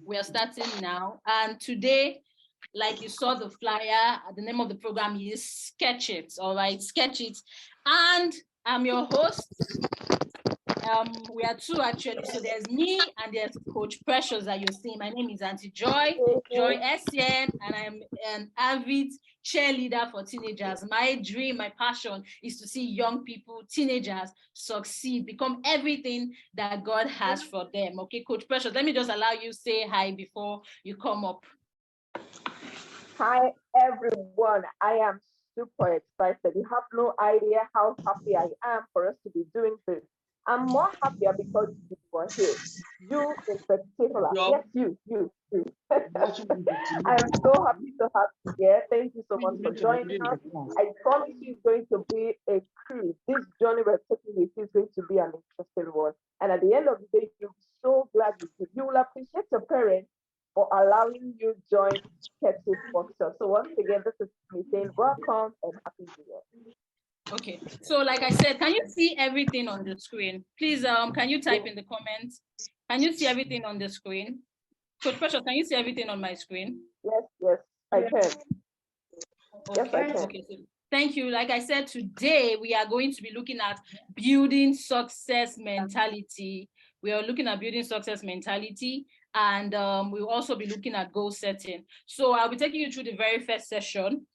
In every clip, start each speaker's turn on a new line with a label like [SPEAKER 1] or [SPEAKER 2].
[SPEAKER 1] We are starting now. And today, like you saw the flyer, the name of the program is Sketch It. All right, Sketch It. And I'm your host. We are two actually. So there's me and there's Coach Precious that you're seeing. My name is Auntie Joy, Joy SN, and I'm an avid cheerleader for teenagers. My dream, my passion is to see young people, teenagers succeed, become everything that God has for them. Okay, Coach Precious, let me just allow you say hi before you come up.
[SPEAKER 2] Hi, everyone. I am super excited. You have no idea how happy I am for us to be doing this. I'm more happier because you are here. You in particular. Yes, you. I'm so happy to have you here. Thank you so much for joining us. I promise you it's going to be a cruise. This journey we're taking with you is going to be an interesting one. And at the end of the day, you'll be so glad you did. You will appreciate your parents for allowing you join Sketches Workshop. So once again, this is me saying welcome and happy New Year.
[SPEAKER 1] Okay, so like I said, can you see everything on the screen? Please, can you type in the comments? Can you see everything on the screen? Coach Precious, can you see everything on my screen?
[SPEAKER 2] Yes, I can.
[SPEAKER 1] Okay.
[SPEAKER 2] Yes, I can.
[SPEAKER 1] Okay, so thank you. Like I said, today we are going to be looking at building success mentality. We are looking at building success mentality, and we'll also be looking at goal setting. So I'll be taking you through the very first session.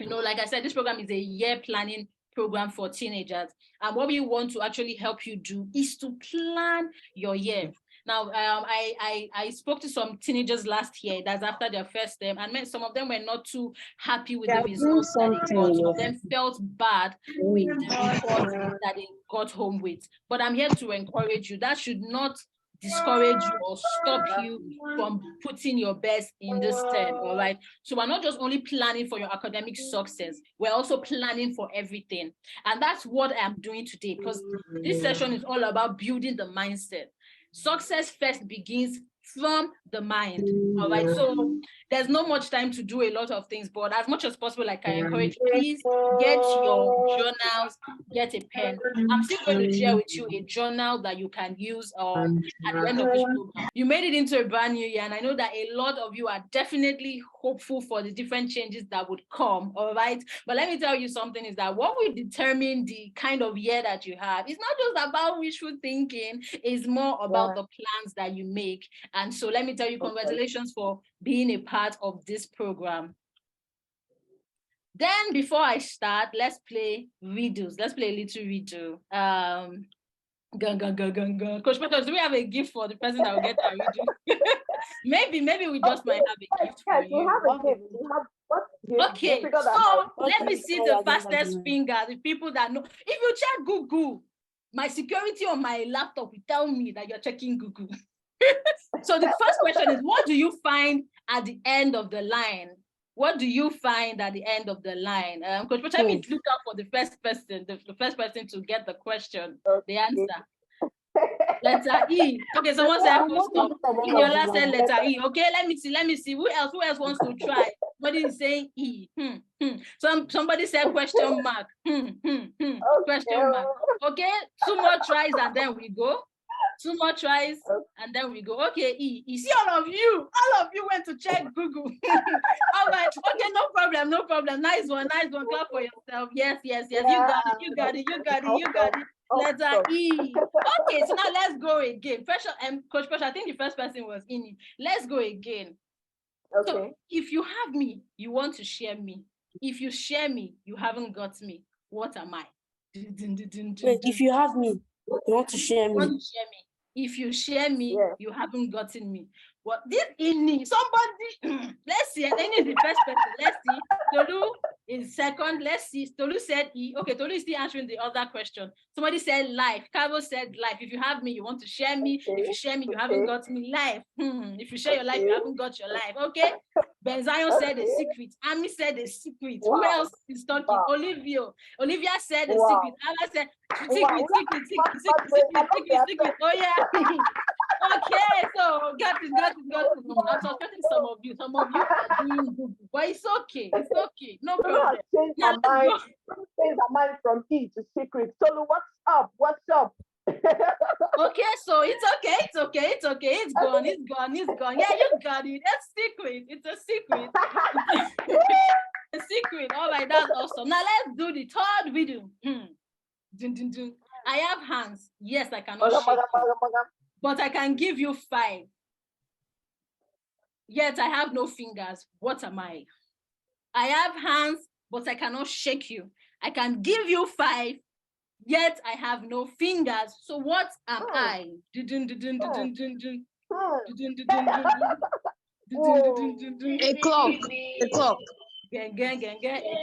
[SPEAKER 1] You know, like I said, this program is a year planning program for teenagers. And what we want to actually help you do is to plan your year. Now, I spoke to some teenagers last year, that's after their first term, and some of them were not too happy with the results that they got. Some of them felt bad with the report that they got home with. But I'm here to encourage you. That should not discourage you or stop you from putting your best in this term. All right. So we're not just only planning for your academic success, we're also planning for everything. And that's what I'm doing today, because this session is all about building the mindset. Success first begins from the mind. All right. So there's not much time to do a lot of things, but as much as possible, like I encourage you, please get your journals, get a pen. I'm still going to share with you a journal that you can use at the end of this program. You made it into a brand new year, and I know that a lot of you are definitely hopeful for the different changes that would come. All right. But let me tell you something, is that what will determine the kind of year that you have, it's not just about wishful thinking, it's more about the plans that you make. And so let me tell you, congratulations for being a part of this program. Then before I start, let's play riddles. Let's play a little riddle. Coach Peter, do we have a gift for the person that will get our riddle? maybe we just might have a gift for you.
[SPEAKER 2] Have a gift. You have what gift?
[SPEAKER 1] Okay, so let me see the fastest finger, the people that know. If you check Google, my security on my laptop will tell me that you're checking Google. So the first question is, what do you find at the end of the line? What do you find at the end of the line? Coach, let me look out for the first person, the first person to get the question, the answer. Letter E. Okay, someone said full stop. Yola said letter E. Okay, let me see. Who else wants to try? Somebody is saying E. Somebody said question mark. Question mark. Okay, 2 more tries and then we go. 2 more tries and then we go. Okay, E. You see, all of you went to check Google. All right. Okay, no problem. Nice one. Clap for yourself. Yes. You got it. Letter E. Okay, so now let's go again. Coach Pressure, I think the first person was in. Let's go again. Okay. So if you have me, you want to share me. If you share me, you haven't got me. What am I?
[SPEAKER 3] Wait, if you have me, you want to share me.
[SPEAKER 1] If you share me, you haven't gotten me. What this in somebody? Let's see. I think the first person. Let's see. Tolu is second. Let's see. Tolu said E. Okay, Tolu is still answering the other question. Somebody said life. Carol said life. If you have me, you want to share me. If you share me, you haven't got me. Life. If you share your life, you haven't got your life. Okay. Ben Zion said a secret. Ami said a secret. Wow. Who else is talking? Wow. Olivia said a secret. Anna said secret. Oh yeah. Okay, so got it. I'm suspecting some of you are doing good, but it's okay. No problem.
[SPEAKER 2] Change my mind from E to secret. So what's up?
[SPEAKER 1] Okay, so it's okay, it's okay, it's okay, it's gone, it's gone, it's gone. Yeah, you got it. It's secret. It's a secret. A secret. All right, that's awesome. Now let's do the third video. Dun, dun, dun. I have hands. Yes, I cannot shake you, but I can give you 5. Yet I have no fingers. What am I? I have hands, but I cannot shake you. I can give you 5. Yet I have no fingers. So what am I?
[SPEAKER 3] A clock. A clock.
[SPEAKER 1] A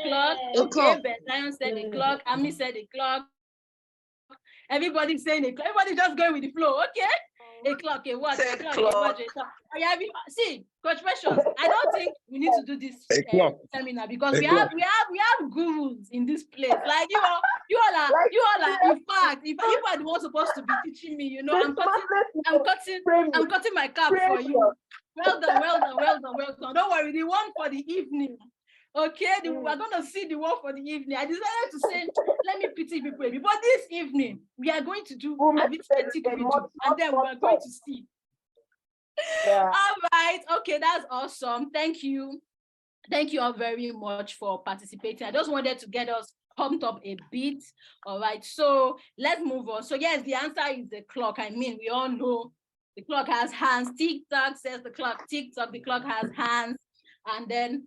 [SPEAKER 1] clock.
[SPEAKER 3] A
[SPEAKER 1] Okay,
[SPEAKER 3] clock.
[SPEAKER 1] Ben Zion said a clock. Ami said a clock. Everybody's saying a clock. Everybody just going with the flow. Okay. A clock, a watch, a clock, a watch, a clock. See, Coach Precious, I don't think we need to do this seminar because we have gurus in this place. Like you all are. In fact, if you are the one supposed to be teaching me, you know, I'm cutting my cap for you. Well done. Don't worry, the one for the evening. Okay, we're gonna see the one for the evening. I decided to say, let me pity people. But this evening, we are going to do arithmetic video, and then we are going to see. Yeah. All right. Okay, that's awesome. Thank you. Thank you all very much for participating. I just wanted to get us pumped up a bit. All right. So let's move on. So yes, the answer is the clock. I mean, we all know the clock has hands. Tick-tock says the clock. Tick-tock, the clock has hands. And then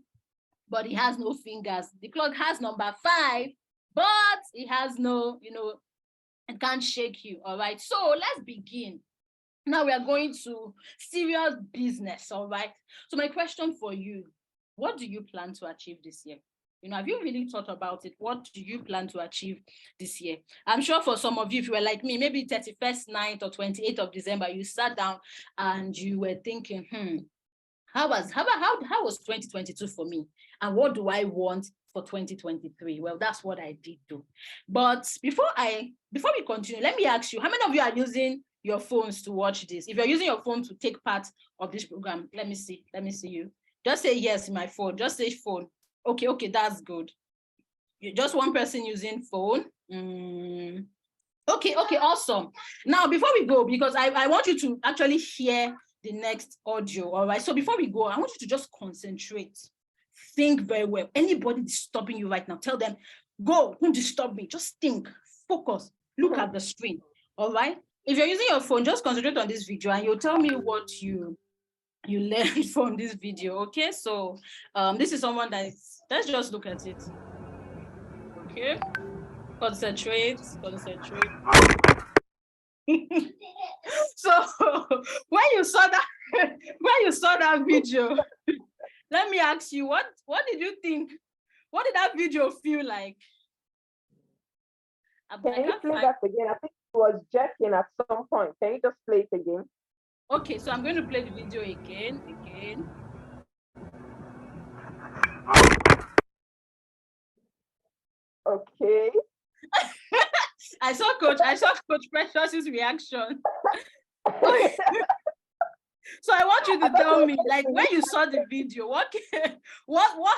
[SPEAKER 1] but it has no fingers. The clock has number 5, but it has no, it can't shake you. All right. So let's begin. Now we are going to serious business. All right. So my question for you, what do you plan to achieve this year? Have you really thought about it? What do you plan to achieve this year? I'm sure for some of you, if you were like me, maybe 31st night or 28th of December, you sat down and you were thinking, how was 2022 for me? And what do I want for 2023? Well, that's what I did do. But before we continue, let me ask you, how many of you are using your phones to watch this? If you're using your phone to take part of this program, let me see you. Just say yes, my phone. Just say phone. Okay, that's good. You're just one person using phone. Okay, awesome. Now, before we go, because I want you to actually hear the next audio, all right? So before we go, I want you to just concentrate. Think very well. Anybody disturbing you right now, tell them, go, don't disturb me. Just think, focus, look at the screen, all right? If you're using your phone, just concentrate on this video and you'll tell me what you learned from this video, okay? So this is someone let's just look at it, okay? Concentrate. So when you saw that video, let me ask you, what did you think? What did that video feel like?
[SPEAKER 2] Can you play that again? I think it was jerking at some point. Can you just play it again?
[SPEAKER 1] Okay, so I'm going to play the video again.
[SPEAKER 2] Okay.
[SPEAKER 1] I saw Coach Precious's reaction. So I want you to tell me, like, when you saw the video, what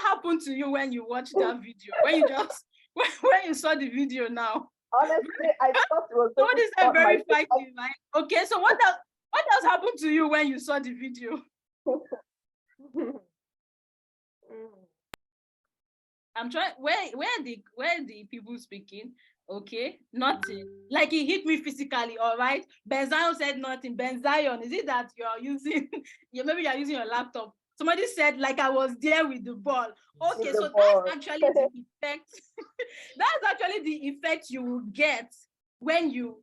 [SPEAKER 1] happened to you when you watched that video? When you saw the video now?
[SPEAKER 2] Honestly, I thought it was.
[SPEAKER 1] So what is that very fighting, right? Okay, so what else happened to you when you saw the video? I'm trying. Where the people speaking? Okay, nothing. Like he hit me physically. All right. Ben Zion said nothing. Ben Zion, is it that you're using? Maybe you're using your laptop. Somebody said like I was there with the ball. Okay, so that's actually the effect. That's actually the effect you will get when you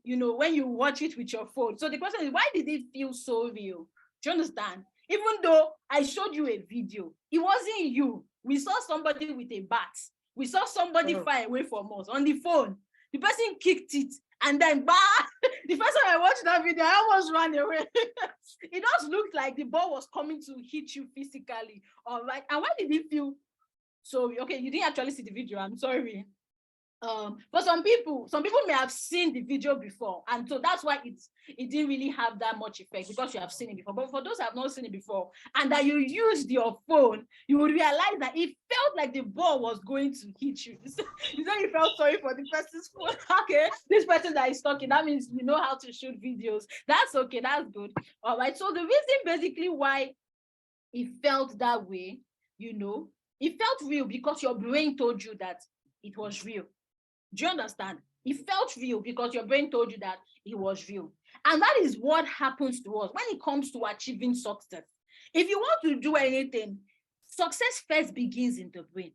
[SPEAKER 1] watch it with your phone. So the question is, why did it feel so real? Do you understand? Even though I showed you a video, it wasn't you. We saw somebody with a bat. We saw somebody far away from us on the phone. The person kicked it, and then the first time I watched that video, I almost ran away. It just looked like the ball was coming to hit you physically. All right. And why did it feel so? Okay, you didn't actually see the video. I'm sorry. For some people may have seen the video before, and so that's why it didn't really have that much effect, because you have seen it before. But for those who have not seen it before and that you used your phone, you would realize that it felt like the ball was going to hit you. So you felt sorry for the person's phone. Okay, this person that is talking, that means you know how to shoot videos. That's okay, that's good. All right, so the reason basically why it felt that way, it felt real because your brain told you that it was real. Do you understand? It felt real because your brain told you that it was real. And that is what happens to us when it comes to achieving success. If you want to do anything, success first begins in the brain.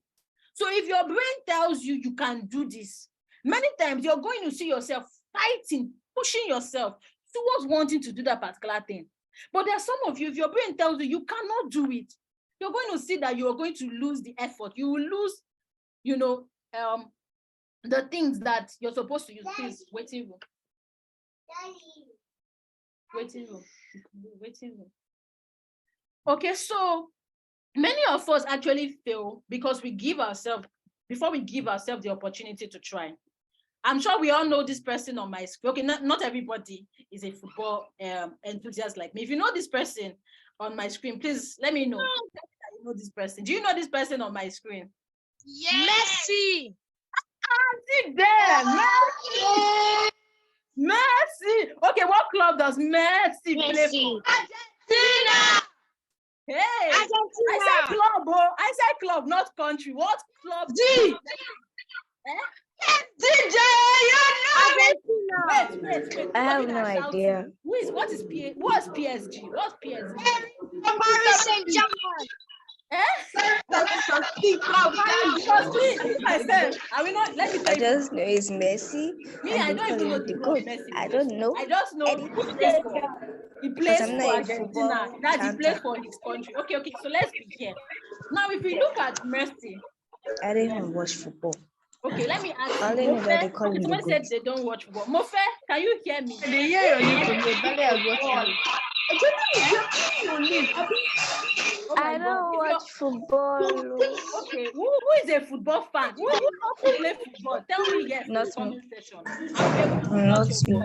[SPEAKER 1] So if your brain tells you you can do this, many times you're going to see yourself fighting, pushing yourself towards wanting to do that particular thing. But there are some of you, if your brain tells you you cannot do it, you're going to see that you're going to lose the effort. You will lose, the things that you're supposed to use. Please, waiting room. Waiting room. Okay, so many of us actually fail because before we give ourselves the opportunity to try. I'm sure we all know this person on my screen. Okay, not everybody is a football enthusiast like me. If you know this person on my screen, please let me know. You know this person. Do you know this person on my screen?
[SPEAKER 4] Yes. Messi.
[SPEAKER 1] Sit there, Messi. Okay, what club does Messi play for?
[SPEAKER 4] Argentina.
[SPEAKER 1] Hey,
[SPEAKER 4] Argentina.
[SPEAKER 1] I said club, I said club, not country. What club?
[SPEAKER 4] D. DJ,
[SPEAKER 1] Wait.
[SPEAKER 3] I have no idea.
[SPEAKER 1] What's PSG? What's PSG?
[SPEAKER 4] Paris Saint-Germain.
[SPEAKER 3] I just know it's Messi.
[SPEAKER 1] Me, I don't even know the club Messi.
[SPEAKER 3] I don't know.
[SPEAKER 1] I just know he plays for Argentina. That he plays for his country. Okay. So let's begin. Now, if we look at Messi,
[SPEAKER 3] I don't even watch football.
[SPEAKER 1] Okay, let me ask you. Someone said they don't watch football. Mofe, can you hear me?
[SPEAKER 3] I don't watch football.
[SPEAKER 1] Okay, who is a football fan? Who wants to play football? Tell me yes in the comment section.
[SPEAKER 3] Not me.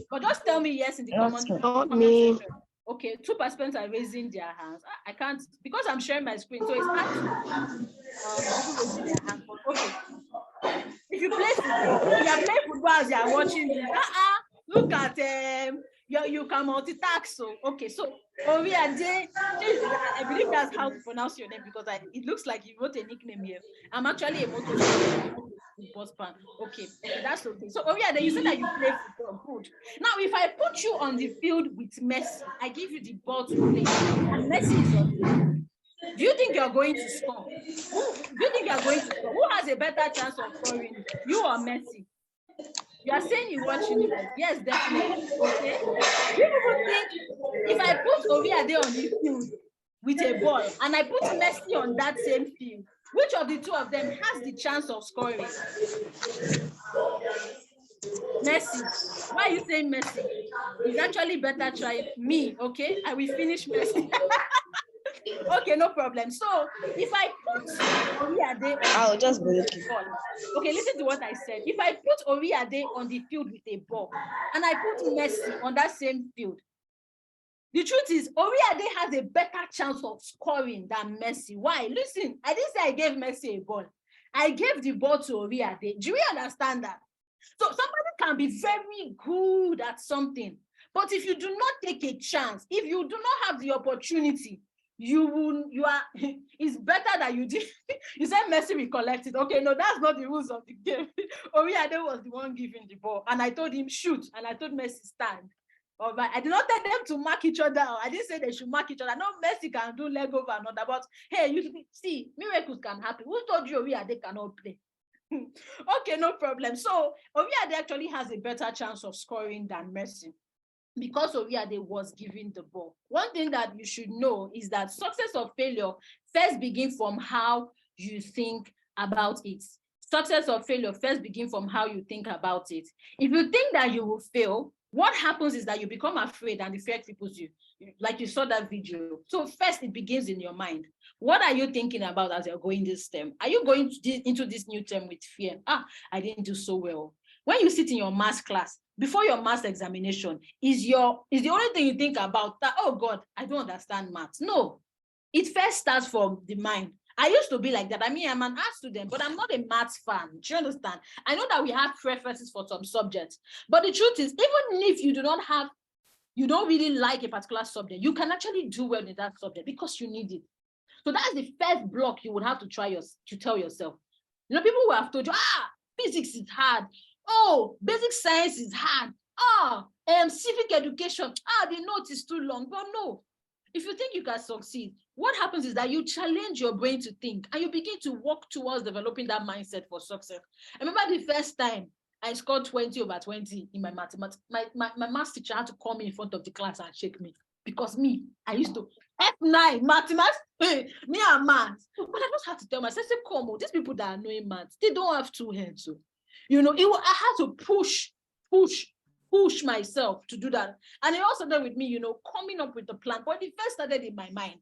[SPEAKER 1] But just tell me yes in the comment section. Okay, 2 participants are raising their hands. I can't, because I'm sharing my screen, so it's hard to raising their hands. Okay. If you play football, you are playing football as you are watching. Look at you can multitask. So okay, so Oriade, I believe that's how to pronounce your name, because it looks like you wrote a nickname here. I'm actually a motor football fan. Okay, that's okay. So Oriade, you said that you play football. Good. Now, if I put you on the field with Messi, I give you the ball to play, and Messi is on the field. Do you think you're going to score? Who has a better chance of scoring? You or Messi? You are saying you're watching it. Yes, definitely. Okay. You people think if I put Oriade on the field with a ball and I put Messi on that same field, which of the two of them has the chance of scoring? Messi. Why are you saying Messi? It's actually better trying me. Okay, I will finish Messi. Okay, no problem. So if I put Oriade,
[SPEAKER 3] I'll just be looking.
[SPEAKER 1] Okay, listen to what I said. If I put Oriade on the field with a ball and I put Messi on that same field, the truth is Oriade has a better chance of scoring than Messi. Why? Listen, I didn't say I gave Messi a ball. I gave the ball to Oriade. Do you understand that? So somebody can be very good at something, but if you do not take a chance, if you do not have the opportunity, it's better that you did. You said Messi will collect it. Okay, no, that's not the rules of the game. Oriade was the one giving the ball, and I told him shoot, and I told Messi stand. All right, I did not tell them to mark each other. I didn't say they should mark each other. No, Messi can do leg over another, but hey, you see, miracles can happen. Who told you Oriade cannot play? Okay, no problem. So Oriade actually has a better chance of scoring than Messi, because Oriade was given the ball. One thing that you should know is that success or failure first begin from how you think about it. Success or failure first begin from how you think about it. If you think that you will fail, what happens is that you become afraid and the fear cripples you. like you saw that video. So first, it begins in your mind. What are you thinking about as you're going this term? Are you going into this new term with fear? I didn't do so well. When you sit in your maths class, before your maths examination, is the only thing you think about that, oh God, I don't understand maths? No, it first starts from the mind. I used to be like that. I mean, I'm an art student, but I'm not a maths fan. Do you understand? I know that we have preferences for some subjects, but the truth is, even if you don't really like a particular subject, you can actually do well in that subject because you need it. So that's the first block you would have to to tell yourself. People who have told you, physics is hard. Oh, basic science is hard. Civic education, the note is too long. But no, if you think you can succeed, what happens is that you challenge your brain to think and you begin to work towards developing that mindset for success. I remember the first time I scored 20 over 20 in my mathematics. My math teacher had to call me in front of the class and shake me because I used to F9 mathematics, me and maths. But I just had to tell myself, come on, these people that are knowing maths, they don't have two heads. So, I had to push myself to do that. And it also started with me, coming up with a plan. But it first started in my mind.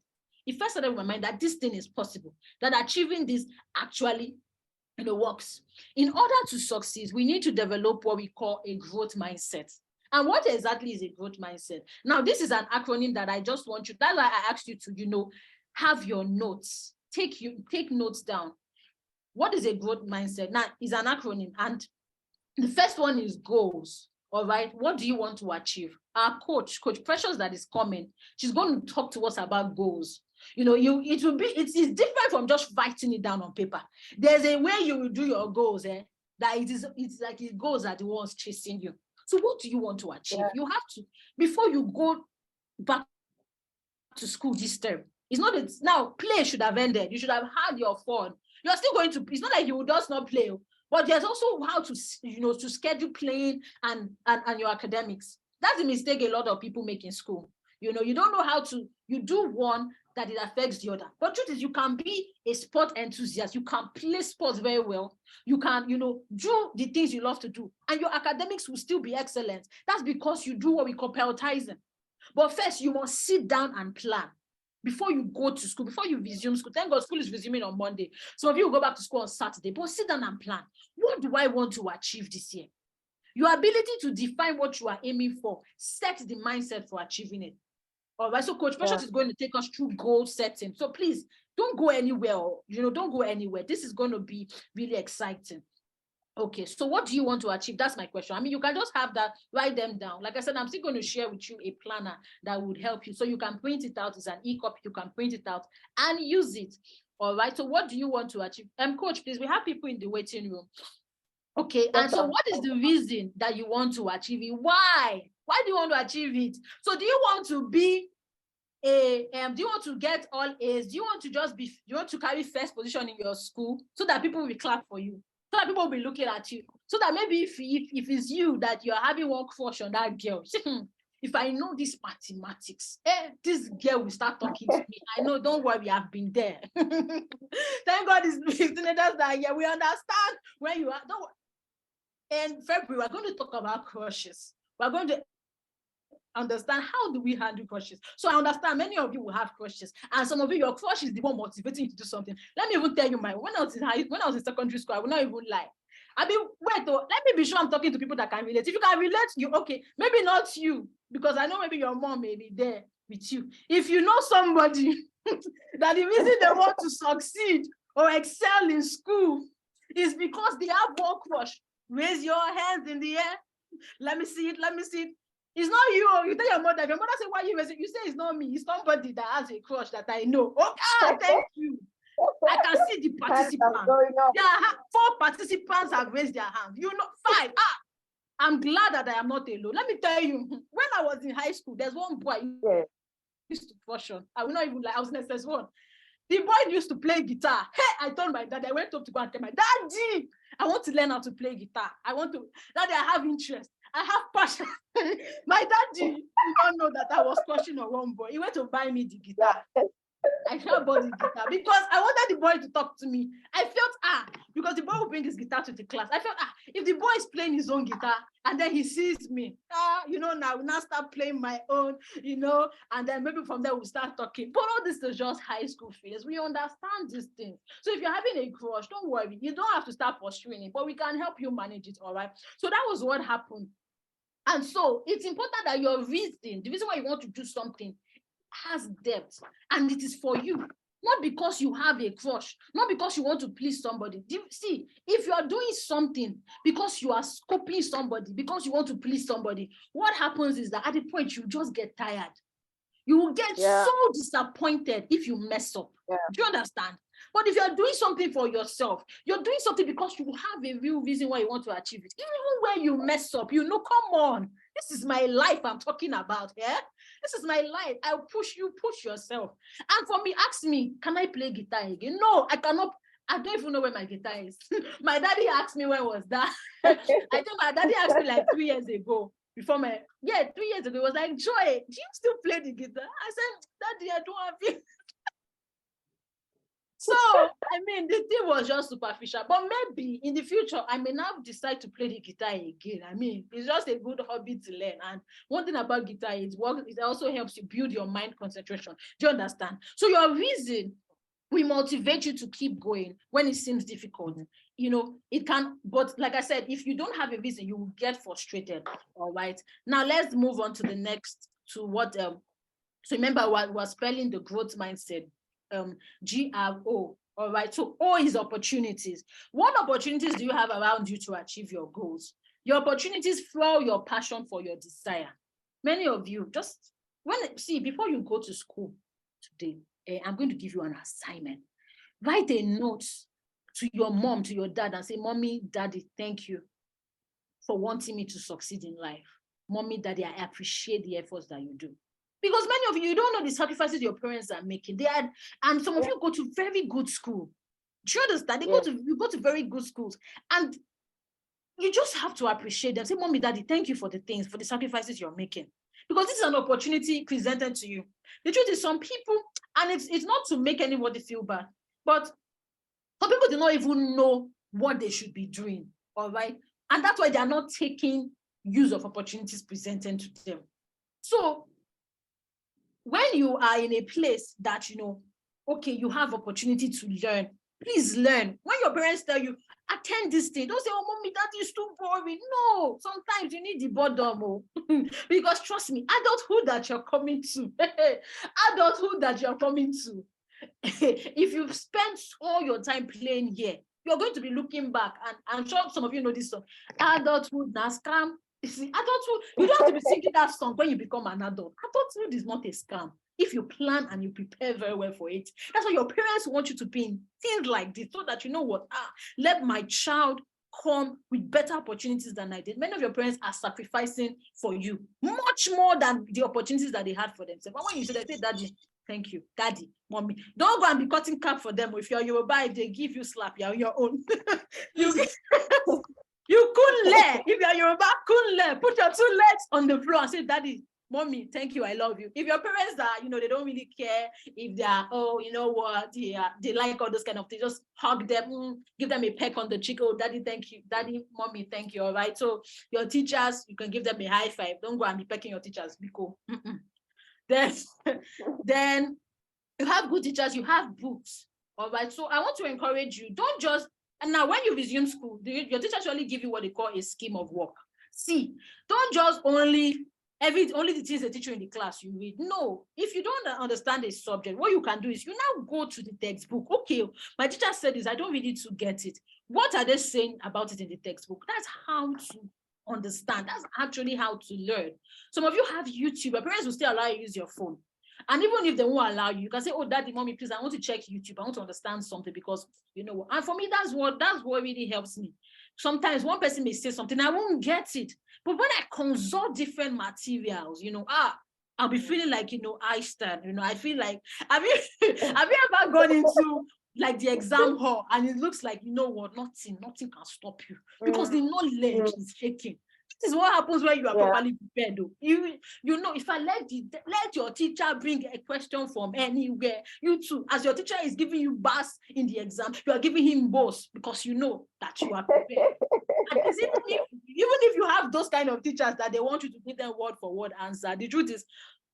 [SPEAKER 1] It first started in my mind that this thing is possible, that achieving this actually works. In order to succeed, we need to develop what we call a growth mindset. And what exactly is a growth mindset? Now, this is an acronym that I just want you, that's why I asked you to, have your notes. Take notes down. What is a growth mindset? Now, it's an acronym. And the first one is goals. All right. What do you want to achieve? Our Coach Precious that is coming, she's going to talk to us about goals. It's different from just writing it down on paper. There's a way you will do your goals, that it's like it goals are the ones chasing you. So what do you want to achieve? You have to, before you go back to school this term, now play should have ended. You should have had your fun. You're still going to, it's not like you will just not play, but there's also how to, to schedule playing and your academics. That's the mistake a lot of people make in school. You don't know how to, you do one that it affects the other. But truth is, you can be a sport enthusiast. You can play sports very well. You can, do the things you love to do. And your academics will still be excellent. That's because you do what we call prioritizing. But first, you must sit down and plan before you go to school, before you resume school. Thank God school is resuming on Monday. Some of you will go back to school on Saturday. But sit down and plan. What do I want to achieve this year? Your ability to define what you are aiming for sets the mindset for achieving it. All right, so Coach Precious is going to take us through goal setting. So please don't go anywhere. Don't go anywhere. This is going to be really exciting. Okay, so what do you want to achieve? That's my question. I mean, you can just have that, write them down. Like I said, I'm still going to share with you a planner that would help you. So you can print it out. It's an e-copy. You can print it out and use it. All right, so what do you want to achieve? Coach, please, we have people in the waiting room. Okay, and so what is the reason that you want to achieve it? Why? Why do you want to achieve it? So do you want to be do you want to get all A's? Do you want to carry first position in your school so that people will clap for you? So that people will be looking at you. So that maybe if it's you that you're having one crush on that girl, if I know this mathematics, this girl will start talking to me. I know, don't worry, I've been there. Thank God it's teenagers that we understand where you are. Don't worry. In February, we're going to talk about crushes. We're going to understand how do we handle crushes. So I understand many of you will have crushes, and some of you, your crush is the one motivating you to do something. Let me even tell you when I was in secondary school, I will not even lie. Let me be sure I'm talking to people that can relate. If you can relate, you okay. Maybe not you, because I know maybe your mom may be there with you. If you know somebody that the reason they want to succeed or excel in school is because they have one crush, raise your hands in the air. Let me see it. It's not you. You tell your mother. If your mother say, why you raising? You say it's not me. It's somebody that has a crush that I know. Okay, thank you. I can see the participants. There are 4 participants have raised their hands. 5. I'm glad that I am not alone. Let me tell you, when I was in high school, there's one boy used to crush on. I will not even lie. I was in SS1. The boy used to play guitar. Hey, I told my dad, I went up to go and tell my daddy, I want to learn how to play guitar. Daddy, I have interest. I have passion. My daddy did not know that I was crushing on one boy. He went to buy me the guitar. I can't bought the guitar because I wanted the boy to talk to me. I felt because the boy will bring his guitar to the class. I felt if the boy is playing his own guitar and then he sees me, now we now start playing my own, and then maybe from there we'll start talking. But all this is just high school phase. We understand these things. So if you're having a crush, don't worry. You don't have to start pursuing it, but we can help you manage it, all right? So that was what happened. And so it's important that your reason, the reason why you want to do something, has depth, and it is for you, not because you have a crush, not because you want to please somebody. See, if you are doing something because you are scoping somebody, because you want to please somebody, what happens is that at the point you just get tired. You will get so disappointed if you mess up. Do you understand? But if you're doing something for yourself, you're doing something because you have a real reason why you want to achieve it. Even when you mess up, come on, this is my life I'm talking about. This is my life. I'll push you, push yourself. And for me, ask me, can I play guitar again? No, I cannot. I don't even know where my guitar is. My daddy asked me when was that. I think my daddy asked me like 3 years ago. 3 years ago, it was like, Joy, do you still play the guitar? I said, Daddy, I don't have it. So, the thing was just superficial, but maybe in the future, I may now decide to play the guitar again. It's just a good hobby to learn. And one thing about guitar is it also helps you build your mind concentration. Do you understand? So your reason will motivate you to keep going when it seems difficult. It can, but like I said, if you don't have a reason, you will get frustrated. All right. Now let's move on to the next, to what, so remember what was spelling the growth mindset, GRO. All right. So O is opportunities. What opportunities do you have around you to achieve your goals? Your opportunities fuel your passion for your desire. Many of you before you go to school today, I'm going to give you an assignment. Write a note to your mom, to your dad, and say, Mommy, Daddy, thank you for wanting me to succeed in life. Mommy, Daddy, I appreciate the efforts that you do. Because many of you don't know the sacrifices your parents are making. And some of you go to very good school. Do you understand? You go to very good schools, and you just have to appreciate them. Say, Mommy, Daddy, thank you for the sacrifices you're making. Because this is an opportunity presented to you. The truth is, some people, and it's not to make anybody feel bad, but some people do not even know what they should be doing, all right? And that's why they are not taking use of opportunities presented to them. So when you are in a place that, you have opportunity to learn, please learn. When your parents tell you, attend this thing, don't say, oh, Mommy, that is too boring. No, sometimes you need the boredom. Because trust me, adulthood that you're coming to, if you've spent all your time playing here, you're going to be looking back, and I'm sure some of you know this song, adulthood, na scam. You see, adulthood, you don't have to be singing that song when you become an adult. Adulthood is not a scam if you plan and you prepare very well for it. That's why your parents want you to be in things like this, so that let my child come with better opportunities than I did. Many of your parents are sacrificing for you much more than the opportunities that they had for themselves. And when you say, Daddy, thank you, Daddy, Mommy, don't go and be cutting cap for them. If you're Yoruba, they give you slap, you're on your own. You couldn't let. If you're Yoruba, couldn't let. Put your 2 legs on the floor and say, Daddy, Mommy, thank you, I love you. If your parents are, they don't really care if they are, they like all those kind of things, just hug them, give them a peck on the cheek. Oh, Daddy, thank you. Daddy, Mommy, thank you. All right. So your teachers, you can give them a high five. Don't go and be pecking your teachers. Be cool. Then you have good teachers, you have books. All right. So I want to encourage you. Don't just, and now when you resume school, your teacher actually give you what they call a scheme of work. See, don't just only the things they teach you in the class you read. No, if you don't understand a subject, what you can do is you now go to the textbook. Okay, my teacher said this, I don't really to get it. What are they saying about it in the textbook? That's how to understand. That's actually how to learn. Some of you have YouTube. Your parents will still allow you to use your phone. And even if they won't allow you, you can say, oh, Daddy, Mommy, please, I want to check YouTube. I want to understand something, because, and for me, that's what really helps me. Sometimes one person may say something, I won't get it. But when I consult different materials, I'll be feeling like, Einstein, I feel like, have you ever gone into like the exam hall and it looks like, nothing can stop you, because the knowledge is shaking. This is what happens when you are properly prepared, though. You know, if I let your teacher bring a question from anywhere, you too, as your teacher is giving you bars in the exam, you are giving him boss because you know that you are prepared. And even if you have those kind of teachers that they want you to give them word for word answer, the truth is,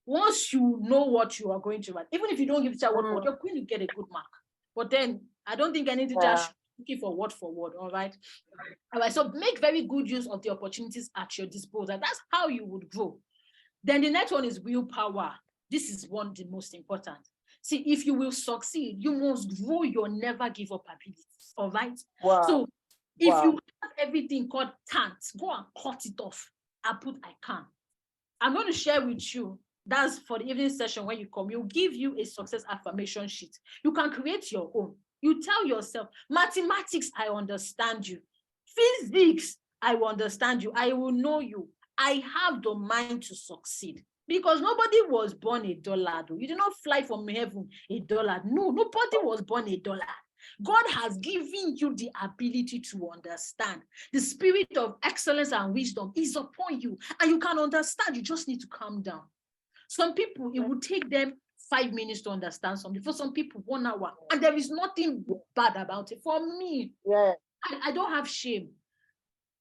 [SPEAKER 1] once you know what you are going to write, even if you don't give teacher word for word, you're going to get a good mark. But then I don't think any teacher should be looking for word, all right? All right, so make very good use of the opportunities at your disposal. That's how you would grow. Then the next one is willpower. This is one of the most important. See, if you will succeed, you must grow your never give up abilities, all right?
[SPEAKER 2] Wow.
[SPEAKER 1] So if you have everything called can't, go and cut it off and put I can. I'm going to share with you. That's for the evening session when you come. We'll give you a success affirmation sheet. You can create your own. You tell yourself, mathematics, I understand you. Physics, I will understand you. I will know you. I have the mind to succeed. Because nobody was born $1. You did not fly from heaven $1. No, nobody was born $1. God has given you the ability to understand. The spirit of excellence and wisdom is upon you. And you can understand. You just need to calm down. Some people, it would take them 5 minutes to understand something. For some people, 1 hour. And there is nothing bad about it. For me, I don't have shame.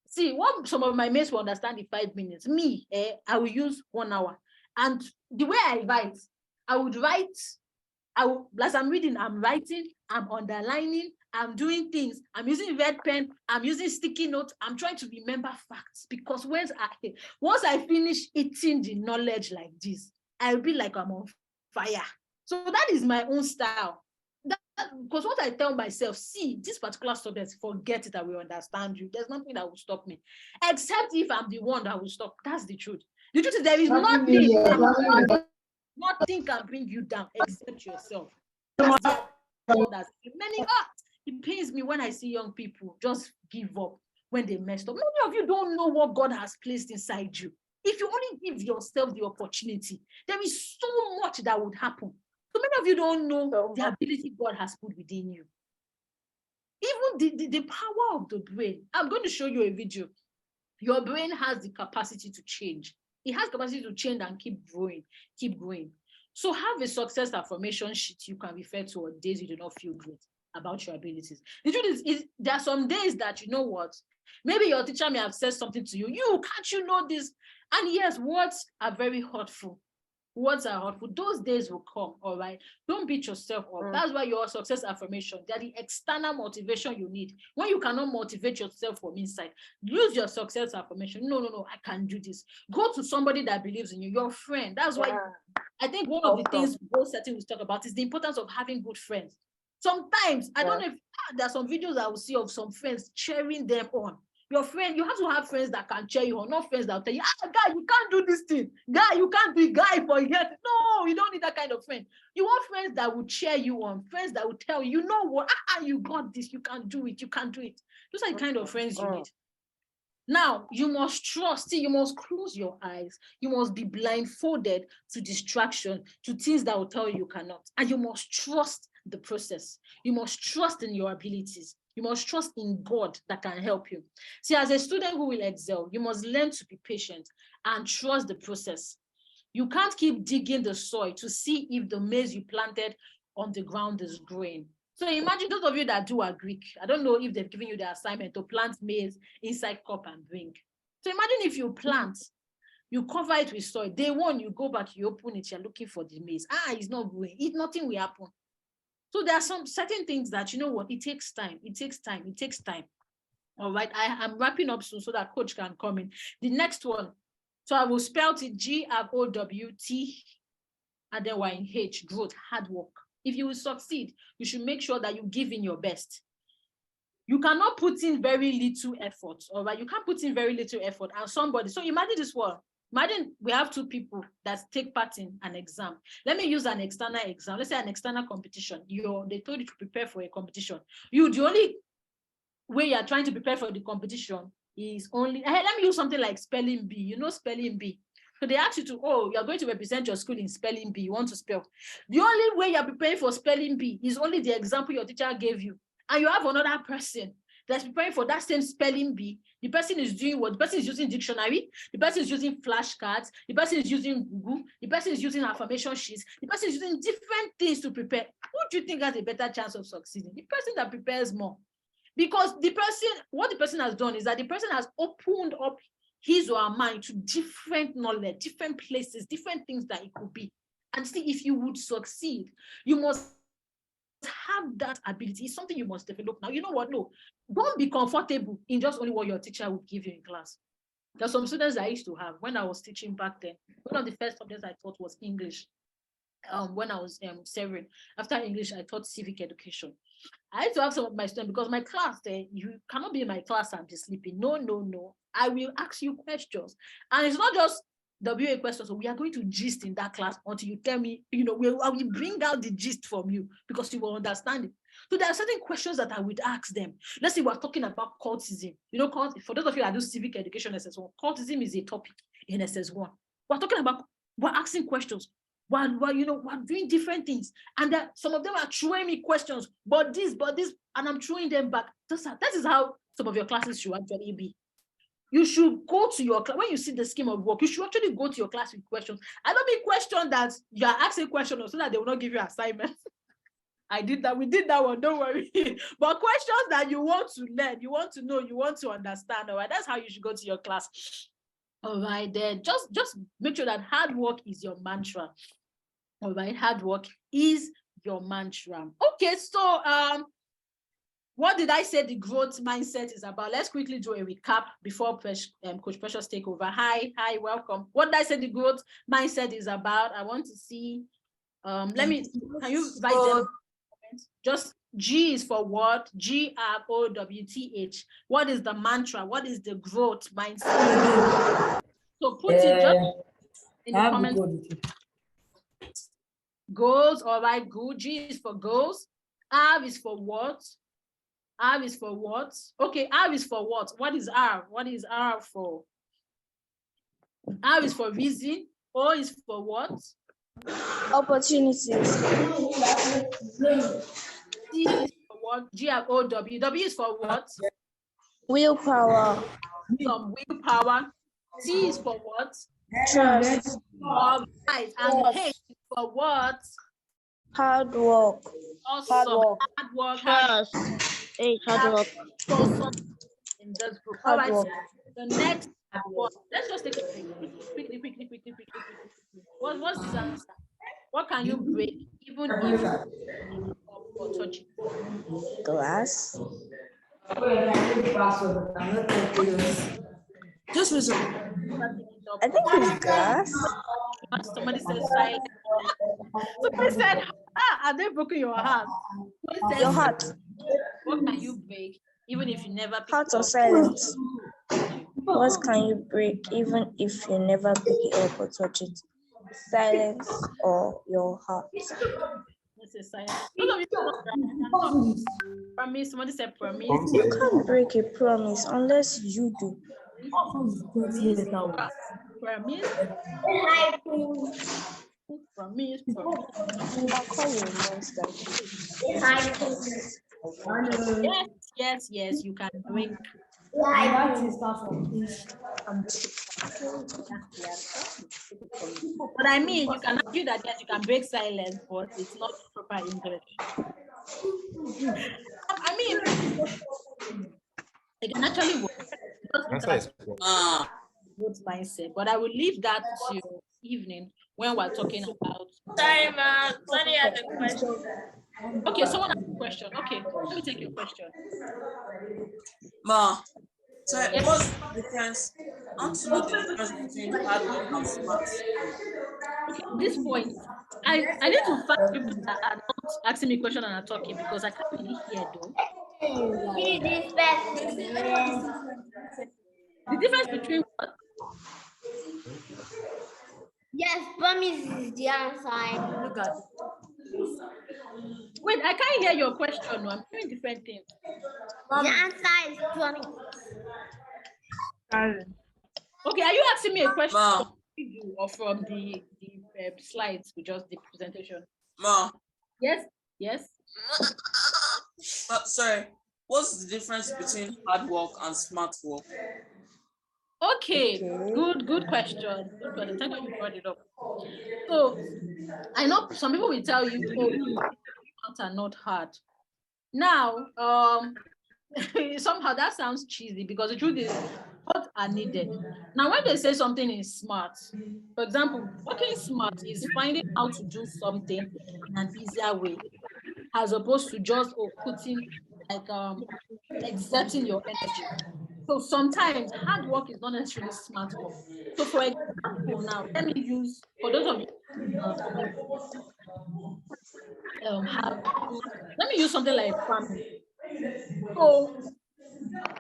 [SPEAKER 1] See, what some of my mates will understand in 5 minutes. Me, I will use 1 hour. And the way I write, as I'm reading, I'm writing, I'm underlining, I'm doing things, I'm using red pen, I'm using sticky notes, I'm trying to remember facts. Because once I finish eating the knowledge like this, I'll be like I'm on fire. So that is my own style. Because what I tell myself, see, this particular subject, forget it, I will understand you. There's nothing that will stop me. Except if I'm the one that will stop. That's the truth. The truth is there is nothing can bring you down except yourself. It pains me when I see young people just give up when they messed up. Many of you don't know what God has placed inside you. If you only give yourself the opportunity, there is so much that would happen. So many of you don't know the ability God has put within you. Even the power of the brain. I'm going to show you a video. Your brain has the capacity to change. It has capacity to change and keep growing. So have a success affirmation sheet you can refer to on days you do not feel great about your abilities. The truth is there are some days that, you know what, maybe your teacher may have said something to you. Can't you know this? And yes, words are very hurtful. Words are hurtful. Those days will come, all right? Don't beat yourself up. That's why your success affirmation, they're the external motivation you need. When you cannot motivate yourself from inside, use your success affirmation. No, I can do this. Go to somebody that believes in you, your friend. That's why I think one of the things both settings we talk about is the importance of having good friends. Sometimes, I don't know if there are some videos I will see of some friends cheering them on. Your friend, you have to have friends that can cheer you on, not friends that will tell you, guy, you can't do this thing. Guy, you can't do it. Guy, forget it. No, you don't need that kind of friend. You want friends that will cheer you on, friends that will tell you, you know what, you got this, you can do it, you can do it. Those are the kind of friends you need. Now, you must trust, you must close your eyes. You must be blindfolded to distraction, to things that will tell you cannot. And you must trust the process. You must trust in your abilities. You must trust in God that can help you. See, as a student who will excel, you must learn to be patient and trust the process. You can't keep digging the soil to see if the maize you planted on the ground is growing. So imagine those of you that do Greek. I don't know if they've given you the assignment to plant maize inside cup and bring. So imagine if you plant, you cover it with soil. Day one, you go back, you open it, you're looking for the maize. It's not growing. Nothing will happen. So there are some certain things that, you know what, it takes time. All right, I'm wrapping up soon so that coach can come in. The next one, so I will spell it GROWT and then YH, growth, hard work. If you will succeed, you should make sure that you give in your best. You cannot put in very little effort, all right? You can't put in very little effort and somebody, so imagine this one. Imagine we have two people that take part in an exam. Let me use an external exam. Let's say an external competition. They told you to prepare for a competition. The only way you're trying to prepare for the competition is only, let me use something like spelling bee. You know spelling bee. So they ask you to, you're going to represent your school in spelling bee. You want to spell. The only way you're preparing for spelling bee is only the example your teacher gave you. And you have another person that's preparing for that same spelling bee, the person is doing what? The person is using dictionary, the person is using flashcards, the person is using Google, the person is using affirmation sheets, the person is using different things to prepare. Who do you think has a better chance of succeeding? The person that prepares more. Because what the person has done is that the person has opened up his or her mind to different knowledge, different places, different things that it could be. And see, if you would succeed, you must have that ability. It's something you must develop now. You know what? No, don't be comfortable in just only what your teacher would give you in class. There's some students I used to have when I was teaching back then. One of the first subjects I taught was English. When I was 7, after English, I taught civic education. I had to have some of my students because my class, you cannot be in my class and be sleeping. No. I will ask you questions. And it's not just WA questions. So we are going to gist in that class until you tell me, I will bring out the gist from you because you will understand it. So there are certain questions that I would ask them. Let's say we're talking about cultism. For those of you that do civic education SS1, cultism is a topic in SS1. We're asking questions. We're doing different things. And some of them are throwing me questions, but this, and I'm throwing them back. That is how some of your classes should actually be. You should go to your class. When you see the scheme of work, you should actually go to your class with questions. I don't mean question that you are asking questions so that they will not give you assignments. I did that. We did that one. Don't worry. But questions that you want to learn, you want to know, you want to understand. All right. That's how you should go to your class. All right. Then just make sure that hard work is your mantra. All right. Hard work is your mantra. Okay. So what did I say the growth mindset is about? Let's quickly do a recap before Coach Precious take over. Hi, welcome. What did I say the growth mindset is about? I want to see. Can you write them? Just G is for what? GROWTH. What is the mantra? What is the growth mindset? So put it just in the comments. Goals, all right, good. G is for goals. R is for what? R is for what? Okay, R is for what? What is R? What is R for? R is for reason. O is for what?
[SPEAKER 3] Opportunities.
[SPEAKER 1] C is for what? GROW. W is for what?
[SPEAKER 3] Willpower.
[SPEAKER 1] Some willpower. T is for what?
[SPEAKER 3] Trust.
[SPEAKER 1] All right. And H is for what?
[SPEAKER 3] Hard work.
[SPEAKER 1] Awesome. Hard work.
[SPEAKER 4] Trust. Hard work.
[SPEAKER 1] In this group. All right. So the next one. Let's just take it quickly. What's this answer? What can you break even if or touch it?
[SPEAKER 3] Glass.
[SPEAKER 5] Just resume.
[SPEAKER 3] I think it's glass.
[SPEAKER 1] Somebody said silence. Somebody said, are they broken your heart?
[SPEAKER 3] Your heart.
[SPEAKER 1] What can you break even if you never pick
[SPEAKER 3] Heart
[SPEAKER 1] it
[SPEAKER 3] or
[SPEAKER 1] up?
[SPEAKER 3] silence. What can you break even if you never pick it up or touch it? Silence or your heart.
[SPEAKER 1] This is silence. Promise. Somebody said promise.
[SPEAKER 3] You can't break a promise unless you do.
[SPEAKER 1] Promise.
[SPEAKER 3] I'll call you a monster.
[SPEAKER 1] Yes, you can break. But I mean, you can argue that yes, you can break silence, but it's not proper English. I mean, it can actually work. Good mindset, but I will leave that to evening when we're talking about.
[SPEAKER 4] Sorry, ma'am. Sonny has a question.
[SPEAKER 1] Okay, someone has a question. Okay, let me take your question.
[SPEAKER 5] Ma, so what's the difference? I want to know the difference between hard work and smart.
[SPEAKER 1] Okay, at this point, I need to find people that are not asking me questions and are talking because I can't really hear though. The difference between what?
[SPEAKER 4] Yes, promise is the answer.
[SPEAKER 5] Look at
[SPEAKER 1] Wait, I can't hear your question. No, I'm hearing different things.
[SPEAKER 4] The answer is promise.
[SPEAKER 1] Okay, are you asking me a question
[SPEAKER 5] Ma.
[SPEAKER 1] from the video or from the slides we just the presentation?
[SPEAKER 5] Ma.
[SPEAKER 1] Yes.
[SPEAKER 5] Sorry. What's the difference between hard work and smart work?
[SPEAKER 1] Okay, good question. Good question. Thank you, you brought it up. So I know some people will tell you, oh, smart are not hard. Now, somehow that sounds cheesy because the truth is both are needed. Now, when they say something is smart, for example, working smart is finding how to do something in an easier way, as opposed to just putting like exerting your energy. So sometimes hard work is not necessarily smart work. So for example, now let me use for those of you have let me use something like farming. So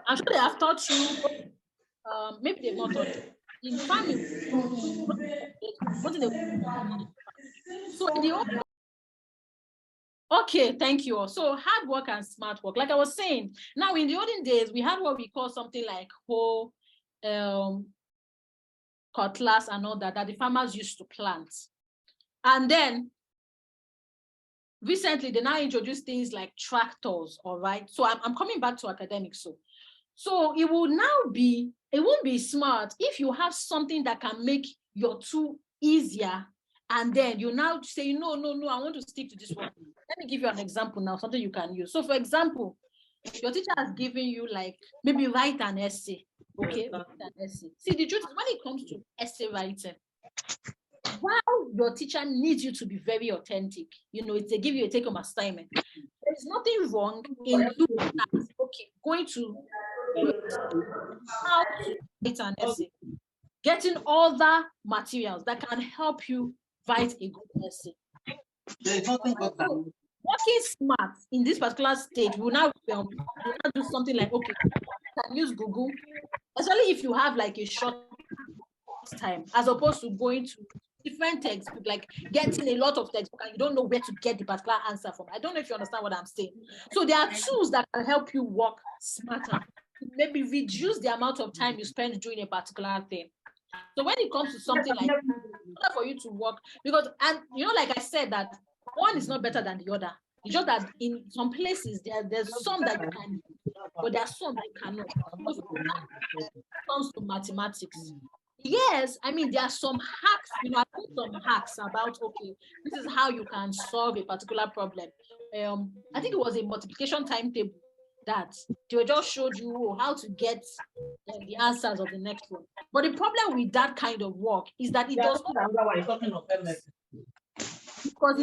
[SPEAKER 1] I'm sure they have taught you, maybe they've not taught you. In farming, what in the so in the okay, thank you. So hard work and smart work. Like I was saying, now in the olden days, we had what we call something like hoe, cutlass, and all that the farmers used to plant. And then recently, they now introduce things like tractors, all right? So I'm coming back to academics. So it will now be, it won't be smart if you have something that can make your tool easier, and then you now say, no, I want to stick to this one. Let me give you an example now, something you can use. So for example, your teacher has given you like, maybe write an essay, okay? Write an essay. See, the truth is when it comes to essay writing, while your teacher needs you to be very authentic, they give you a take-home assignment. There's nothing wrong in looking at, okay, going to how to write an essay, getting all the materials that can help you write a good essay. Working smart in this particular stage will now do something like, okay, you can use Google, especially if you have like a short time, as opposed to going to different textbooks, like getting a lot of textbook and you don't know where to get the particular answer from. I don't know if you understand what I'm saying. So there are tools that can help you work smarter, maybe reduce the amount of time you spend doing a particular thing. So when it comes to something like for you to work, because, and like I said, that one is not better than the other. It's just that in some places there's some that you can, but there are some that you cannot. When it comes to mathematics, yes, I mean, there are some hacks, I put some hacks about, okay, this is how you can solve a particular problem. I think it was a multiplication timetable that they just showed you how to get the answers of the next one. But the problem with that kind of work is that it does not, because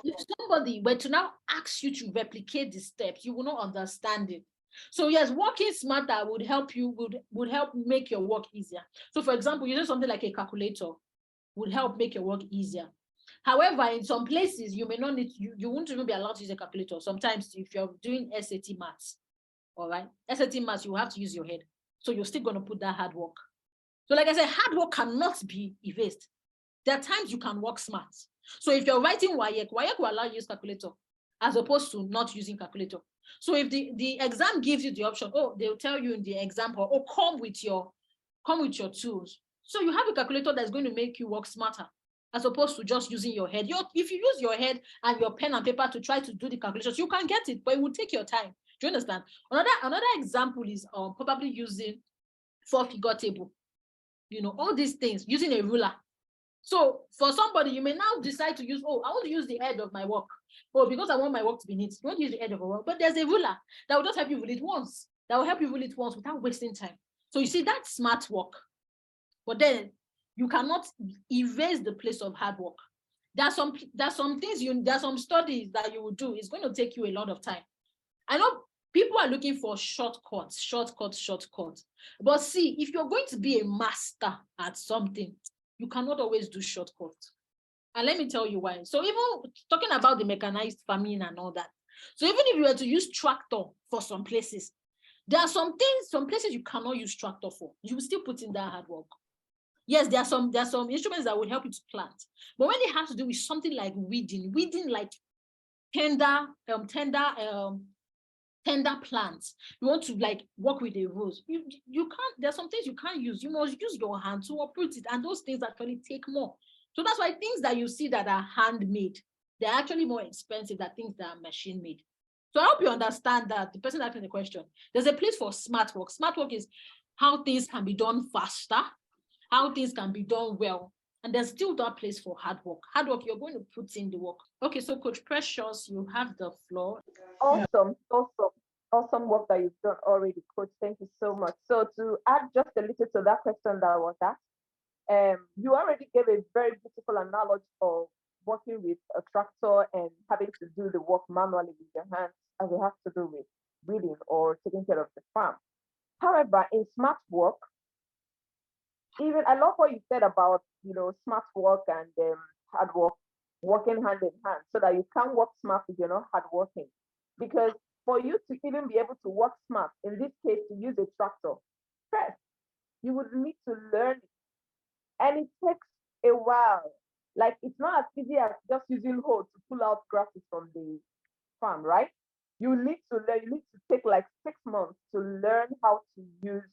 [SPEAKER 1] if somebody were to now ask you to replicate the steps, you will not understand it. So yes, working smarter would help you, would help make your work easier. So for example, using something like a calculator would help make your work easier. However, in some places, you may not need, you won't even be allowed to use a calculator. Sometimes if you're doing SAT maths, all right, SAT maths, you have to use your head. So you're still going to put that hard work. So like I said, hard work cannot be erased. There are times you can work smart. So if you're writing WAEC will allow you to use calculator as opposed to not using calculator. So if the exam gives you the option, they'll tell you in the example, come with your tools. So you have a calculator that's going to make you work smarter as opposed to just using your head. If you use your head and your pen and paper to try to do the calculations, you can get it, but it will take your time. Do you understand? Another example is probably using 4-figure table. All these things, using a ruler. So for somebody, you may now decide to use, I want to use the head of my work. Because I want my work to be neat, you want to use the head of a work, but there's a ruler that will just help you rule it once. That will help you rule it once without wasting time. So you see, that's smart work. But then you cannot erase the place of hard work. There's some studies that you will do. It's going to take you a lot of time. I know people are looking for shortcuts. But see, if you're going to be a master at something, you cannot always do shortcuts. And let me tell you why. So even talking about the mechanized farming and all that. So even if you were to use tractor for some places, there are some places you cannot use tractor for. You will still put in that hard work. Yes, there are some instruments that will help you to plant. But when it has to do with something like weeding like tender plants, you want to like work with a rose, you can't, there's some things you can't use. You must use your hand to uproot it, and those things actually take more. So that's why things that you see that are handmade, they're actually more expensive than things that are machine made. So I hope you understand that the person asking the question, there's a place for smart work. Smart work is how things can be done faster, how things can be done well. And there's still that place for hard work. Hard work, you're going to put in the work. Okay, so Coach Precious, you have the floor.
[SPEAKER 2] Awesome, awesome work that you've done already, Coach. Thank you so much. So to add just a little to that question that was asked, you already gave a very beautiful analogy of working with a tractor and having to do the work manually with your hands as you have to do with weeding or taking care of the farm. However, in smart work, even I love what you said about smart work and hard work working hand in hand, so that you can work smart if you're not hard working. Because for you to even be able to work smart, in this case, to use a tractor, first you would need to learn it, and it takes a while. Like it's not as easy as just using hoe to pull out grasses from the farm, right? You need to learn. You need to take like 6 months to learn how to use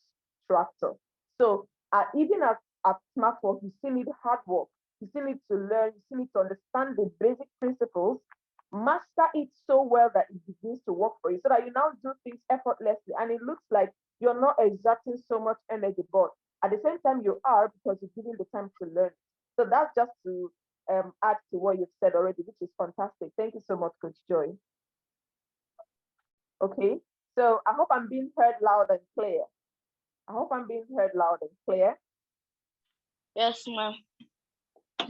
[SPEAKER 2] tractor. So even at smart work, you still need hard work. You still need to learn. You still need to understand the basic principles, master it so well that it begins to work for you, so that you now do things effortlessly, and it looks like you're not exerting so much energy, but at the same time you are, because you're giving the time to learn. So that's just to add to what you've said already, which is fantastic. Thank you so much, Coach Joy. Okay, so I hope I'm being heard loud and clear. I hope I'm being heard loud and clear.
[SPEAKER 3] Yes, ma'am.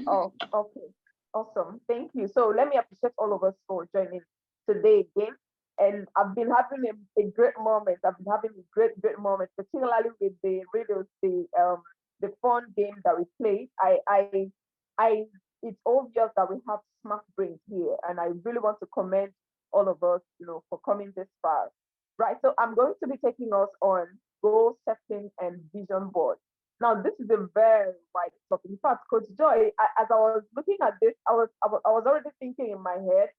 [SPEAKER 2] Oh, okay. Awesome. Thank you. So let me appreciate all of us for joining today again. And I've been having a great moment. I've been having a great moment, particularly with the riddles, the fun game that we played. It's obvious that we have smart brains here, and I really want to commend all of us, for coming this far. Right. So I'm going to be taking us on goal setting and vision board. Now, this is a very wide topic. In fact, Coach Joy, as I was looking at this, I was already thinking in my head,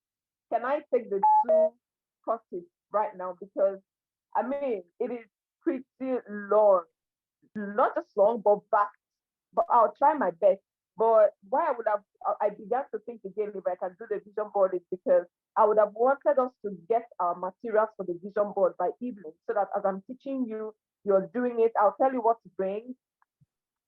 [SPEAKER 2] can I take the two courses right now? Because I mean, it is pretty long, not just long, but vast. But I'll try my best. But why I began to think again if I can do the vision board is because I would have wanted us to get our materials for the vision board by evening, so that as I'm teaching you, you're doing it. I'll tell you what to bring,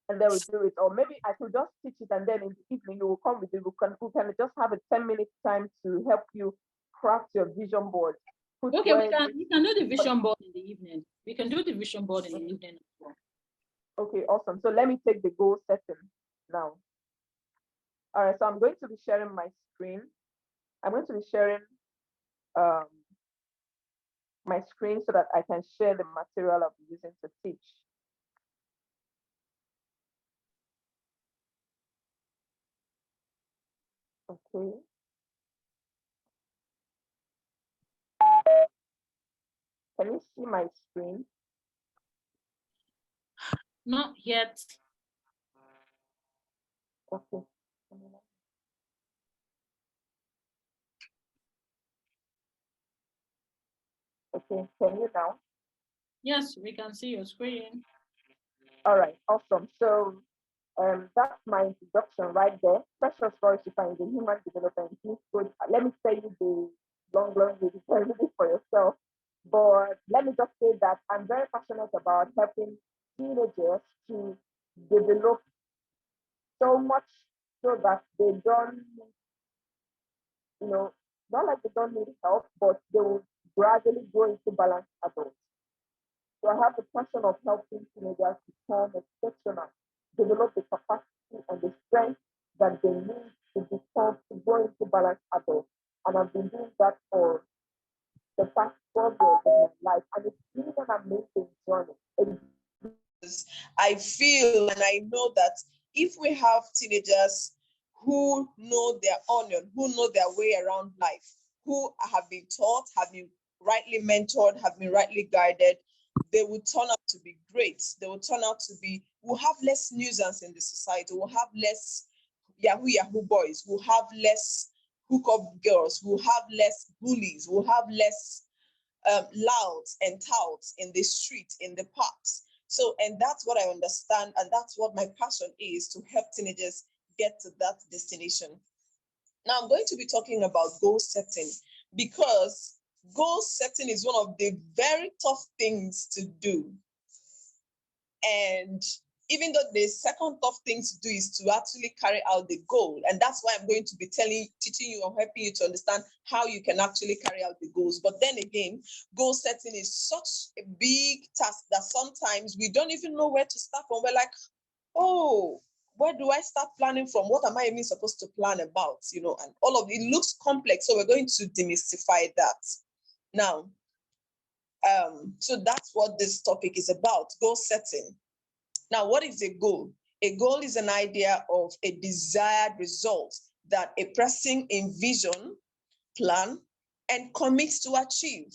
[SPEAKER 2] and then we do it. Or maybe I could just teach it, and then in the evening you will come with it. We can just have a 10-minute time to help you craft your vision board.
[SPEAKER 1] Okay, we can do the vision board in the evening. We can do the vision board in the evening as well.
[SPEAKER 2] Okay, awesome. So let me take the goal setting now. All right, so I'm going to be sharing my screen. I'm going to be sharing my screen so that I can share the material I'll be using to teach. Okay. Can you see my screen?
[SPEAKER 1] Not yet.
[SPEAKER 2] Okay. Okay, can you now?
[SPEAKER 1] Yes, we can see your screen.
[SPEAKER 2] All right, awesome. So that's my introduction right there. Precious Forest Defines the Human Development. Let me tell you the long read it for yourself. But let me just say that I'm very passionate about helping teenagers to develop so much so that they don't, not like they don't need help, but they will gradually grow into balanced adults. So I have the passion of helping teenagers become exceptional, develop the capacity and the strength that they need to grow into balanced adults. And I've been doing that for the past 12 years of my life, and it's really an amazing journey.
[SPEAKER 5] I feel and I know that if we have teenagers who know their onion, who know their way around life, who have been taught, have been rightly mentored, have been rightly guided, they will turn out to be great. They will turn out to be, we'll have less nuisance in the society, we'll have less Yahoo boys, we'll have less hookup girls, we'll have less bullies, we'll have less louds and touts in the street, in the parks. So, and that's what I understand, and that's what my passion is, to help teenagers get to that destination. Now, I'm going to be talking about goal setting, because goal setting is one of the very tough things to do. And even though the second tough thing to do is to actually carry out the goal. And that's why I'm going to be teaching you or helping you to understand how you can actually carry out the goals. But then again, goal setting is such a big task that sometimes we don't even know where to start from. We're like, oh, where do I start planning from? What am I even supposed to plan about? You know, and all of it looks complex. So we're going to demystify that. Now, so that's what this topic is about, goal setting. Now, what is a goal? A goal is an idea of a desired result that a person envision, plan, and commits to achieve.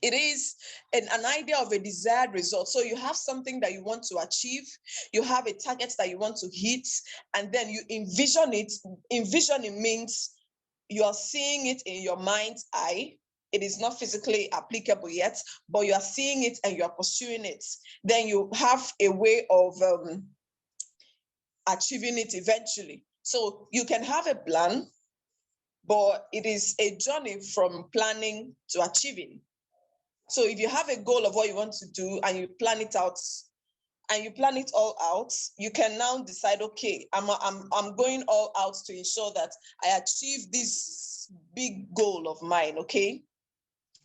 [SPEAKER 5] It is an idea of a desired result. So you have something that you want to achieve, you have a target that you want to hit, and then you envision it. Envisioning means you are seeing it in your mind's eye. It is not physically applicable yet, but you are seeing it and you are pursuing it. Then you have a way of achieving it eventually. So you can have a plan, but it is a journey from planning to achieving. So if you have a goal of what you want to do and you plan it out, and you plan it all out, you can now decide, okay, I'm going all out to ensure that I achieve this big goal of mine, okay?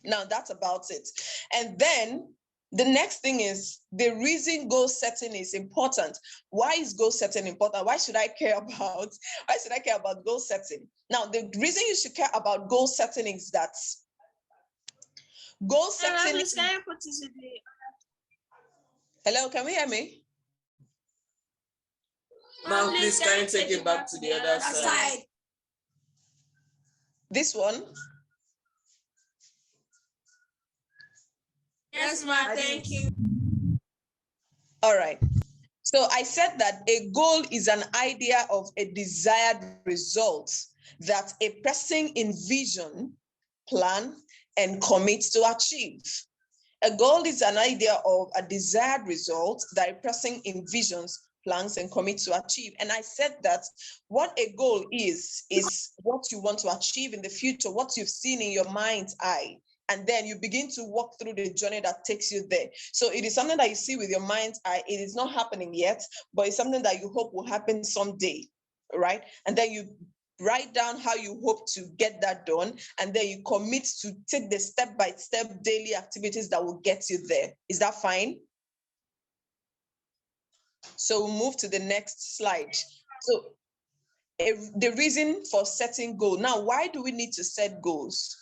[SPEAKER 5] Now that's about it. And then the next thing is the reason goal setting is important. Why is goal setting important? Why should I care about goal setting? Now, the reason you should care about goal setting is that goal setting. Hello, can we hear me?
[SPEAKER 6] Ma'am, please can you take it back to the other side?
[SPEAKER 5] This one?
[SPEAKER 6] Yes, ma'am, thank you.
[SPEAKER 5] All right. So I said that a goal is an idea of a desired result that a person envision, plan, and commit to achieve. A goal is an idea of a desired result that a person envisions, plans, and commits to achieve. And I said that what a goal is what you want to achieve in the future, what you've seen in your mind's eye. And then you begin to walk through the journey that takes you there. So it is something that you see with your mind's eye. It is not happening yet, but it's something that you hope will happen someday, right? And then you write down how you hope to get that done, and then you commit to take the step-by-step daily activities that will get you there. Is that fine? So we'll move to the next slide. So the reason for setting goals. Now, why do we need to set goals?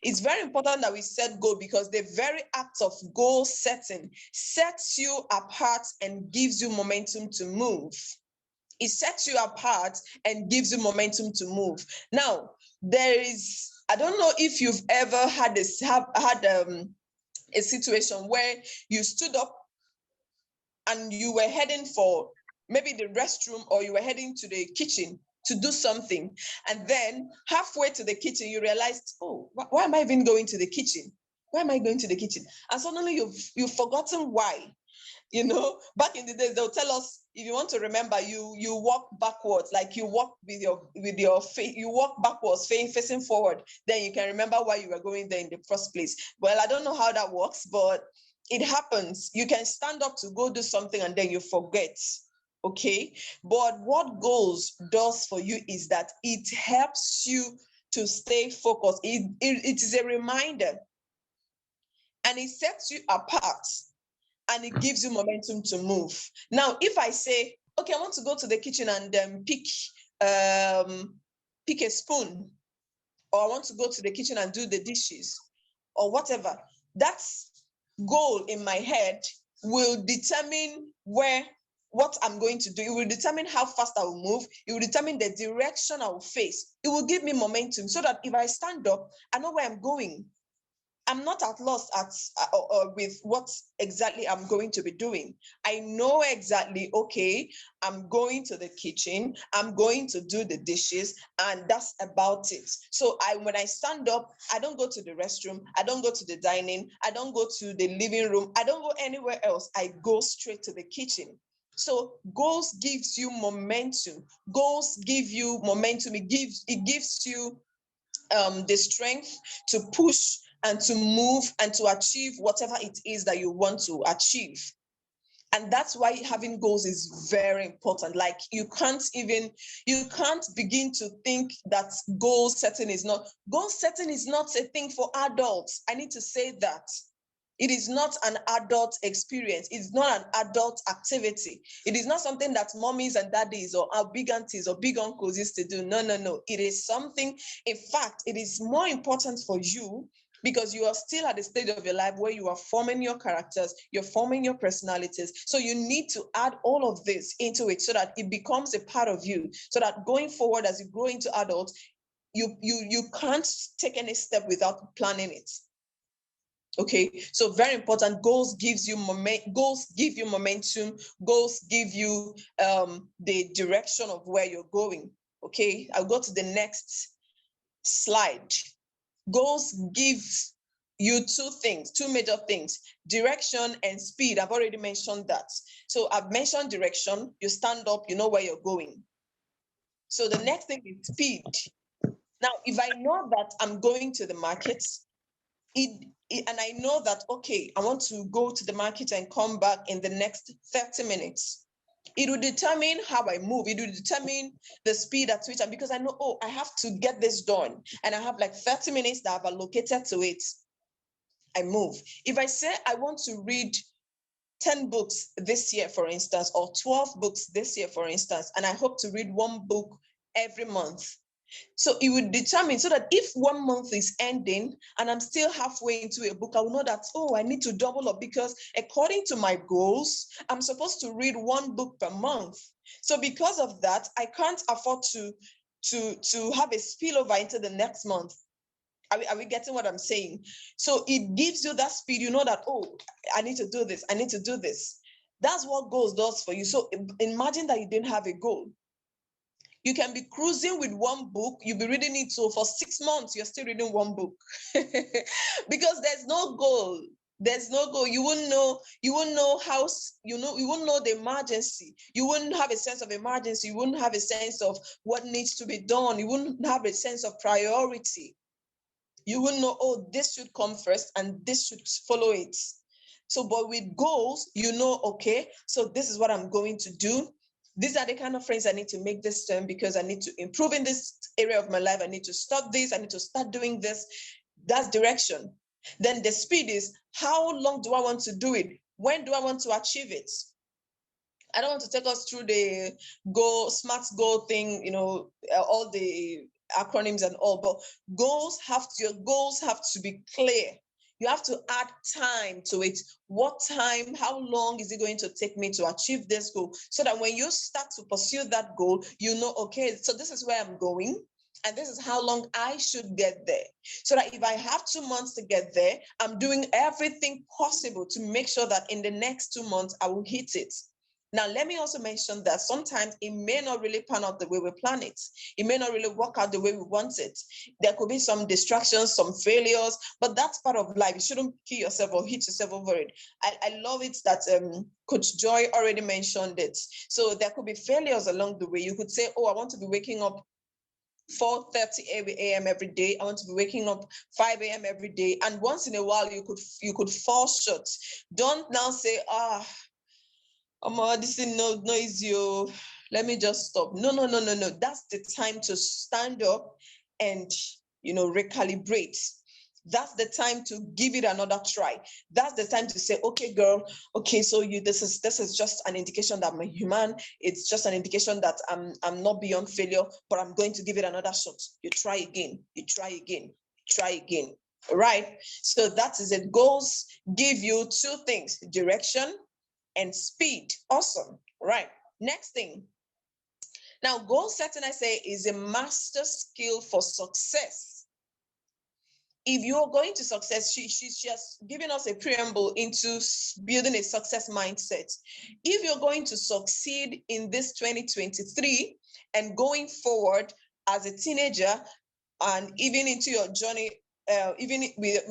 [SPEAKER 5] It's very important that we set goals because the very act of goal setting sets you apart and gives you momentum to move. It sets you apart and gives you momentum to move. Now, I don't know if you've ever had a situation where you stood up and you were heading for maybe the restroom, or you were heading to the kitchen to do something. And then halfway to the kitchen, you realized, oh, why am I even going to the kitchen? Why am I going to the kitchen? And suddenly you've forgotten why. You know, back in the days, they'll tell us, if you want to remember, you walk backwards, like you walk with your face, you walk backwards, facing forward. Then you can remember why you were going there in the first place. Well, I don't know how that works, but it happens. You can stand up to go do something and then you forget. Okay, but what goals does for you is that it helps you to stay focused. It is a reminder, and it sets you apart, and it gives you momentum to move. Now, if I say, okay, I want to go to the kitchen and pick a spoon, or I want to go to the kitchen and do the dishes, or whatever, that goal in my head will determine what I'm going to do. It will determine how fast I will move. It will determine the direction I will face. It will give me momentum so that if I stand up, I know where I'm going. I'm not at loss with what exactly I'm going to be doing. I know exactly, okay, I'm going to the kitchen, I'm going to do the dishes, and that's about it. So when I stand up, I don't go to the restroom, I don't go to the dining, I don't go to the living room, I don't go anywhere else. I go straight to the kitchen. So goals gives you momentum. Goals give you momentum. It gives you the strength to push and to move and to achieve whatever it is that you want to achieve. And that's why having goals is very important. Like you can't begin to think that goal setting is not a thing for adults. I need to say that. It is not an adult experience. It's not an adult activity. It is not something that mommies and daddies or our big aunties or big uncles used to do. No, no, no. It is something, in fact, it is more important for you because you are still at the stage of your life where you are forming your characters, you're forming your personalities. So you need to add all of this into it so that it becomes a part of you. So that going forward, as you grow into adult, you can't take any step without planning it. Okay, so very important. Goals give you momentum. Goals give you the direction of where you're going. Okay, I'll go to the next slide. Goals give you two major things: direction and speed. I've already mentioned that. So I've mentioned direction. You stand up, you know where you're going. So the next thing is speed. Now, if I know that I'm going to the market, and I know that, okay, I want to go to the market and come back in the next 30 minutes. It will determine how I move. It will determine the speed at which because I know, oh, I have to get this done. And I have like 30 minutes that I've allocated to it. I move. If I say I want to read 10 books this year, for instance, or 12 books this year, for instance, and I hope to read one book every month. So it would determine so that if 1 month is ending and I'm still halfway into a book, I will know that, oh, I need to double up because according to my goals, I'm supposed to read 1 book per month. So because of that, I can't afford to have a spillover into the next month. Are we getting what I'm saying? So it gives you that speed. You know that, oh, I need to do this. I need to do this. That's what goals does for you. So imagine that you didn't have a goal. You can be cruising with 1 book. You'll be reading it. So for 6 months, you're still reading 1 book because there's no goal. There's no goal. You wouldn't know how, you wouldn't know the emergency. You wouldn't have a sense of emergency. You wouldn't have a sense of what needs to be done. You wouldn't have a sense of priority. You wouldn't know, oh, this should come first and this should follow it. So, but with goals, you know, okay, so this is what I'm going to do. These are the kind of friends I need to make this term because I need to improve in this area of my life. I need to stop this. I need to start doing this. That's direction. Then the speed is, how long do I want to do it? When do I want to achieve it? I don't want to take us through the SMART goal thing, all the acronyms and all, but your goals have to be clear. You have to add time to it. What time, how long is it going to take me to achieve this goal? So that when you start to pursue that goal, you know, okay, so this is where I'm going. And this is how long I should get there. So that if I have 2 months to get there, I'm doing everything possible to make sure that in the next 2 months, I will hit it. Now, let me also mention that sometimes it may not really pan out the way we plan it. It may not really work out the way we want it. There could be some distractions, some failures, but that's part of life. You shouldn't kill yourself or hit yourself over it. I love it that Coach Joy already mentioned it. So there could be failures along the way. You could say, oh, I want to be waking up 4:30 a.m. every day. I want to be waking up 5 a.m. every day. And once in a while, you could fall short. Don't now say, this is no easy. Let me just stop. No. That's the time to stand up and recalibrate. That's the time to give it another try. That's the time to say, okay, girl, okay, so this is just an indication that I'm a human. It's just an indication that I'm not beyond failure, but I'm going to give it another shot. You try again, you try again, try again. Right? So that is it. Goals give you 2 things: direction and speed. Awesome. Right. Next thing. Now, goal setting, I say, is a master skill for success. If you're going to success, she's just giving us a preamble into building a success mindset. If you're going to succeed in this 2023 and going forward as a teenager and even into your journey, even with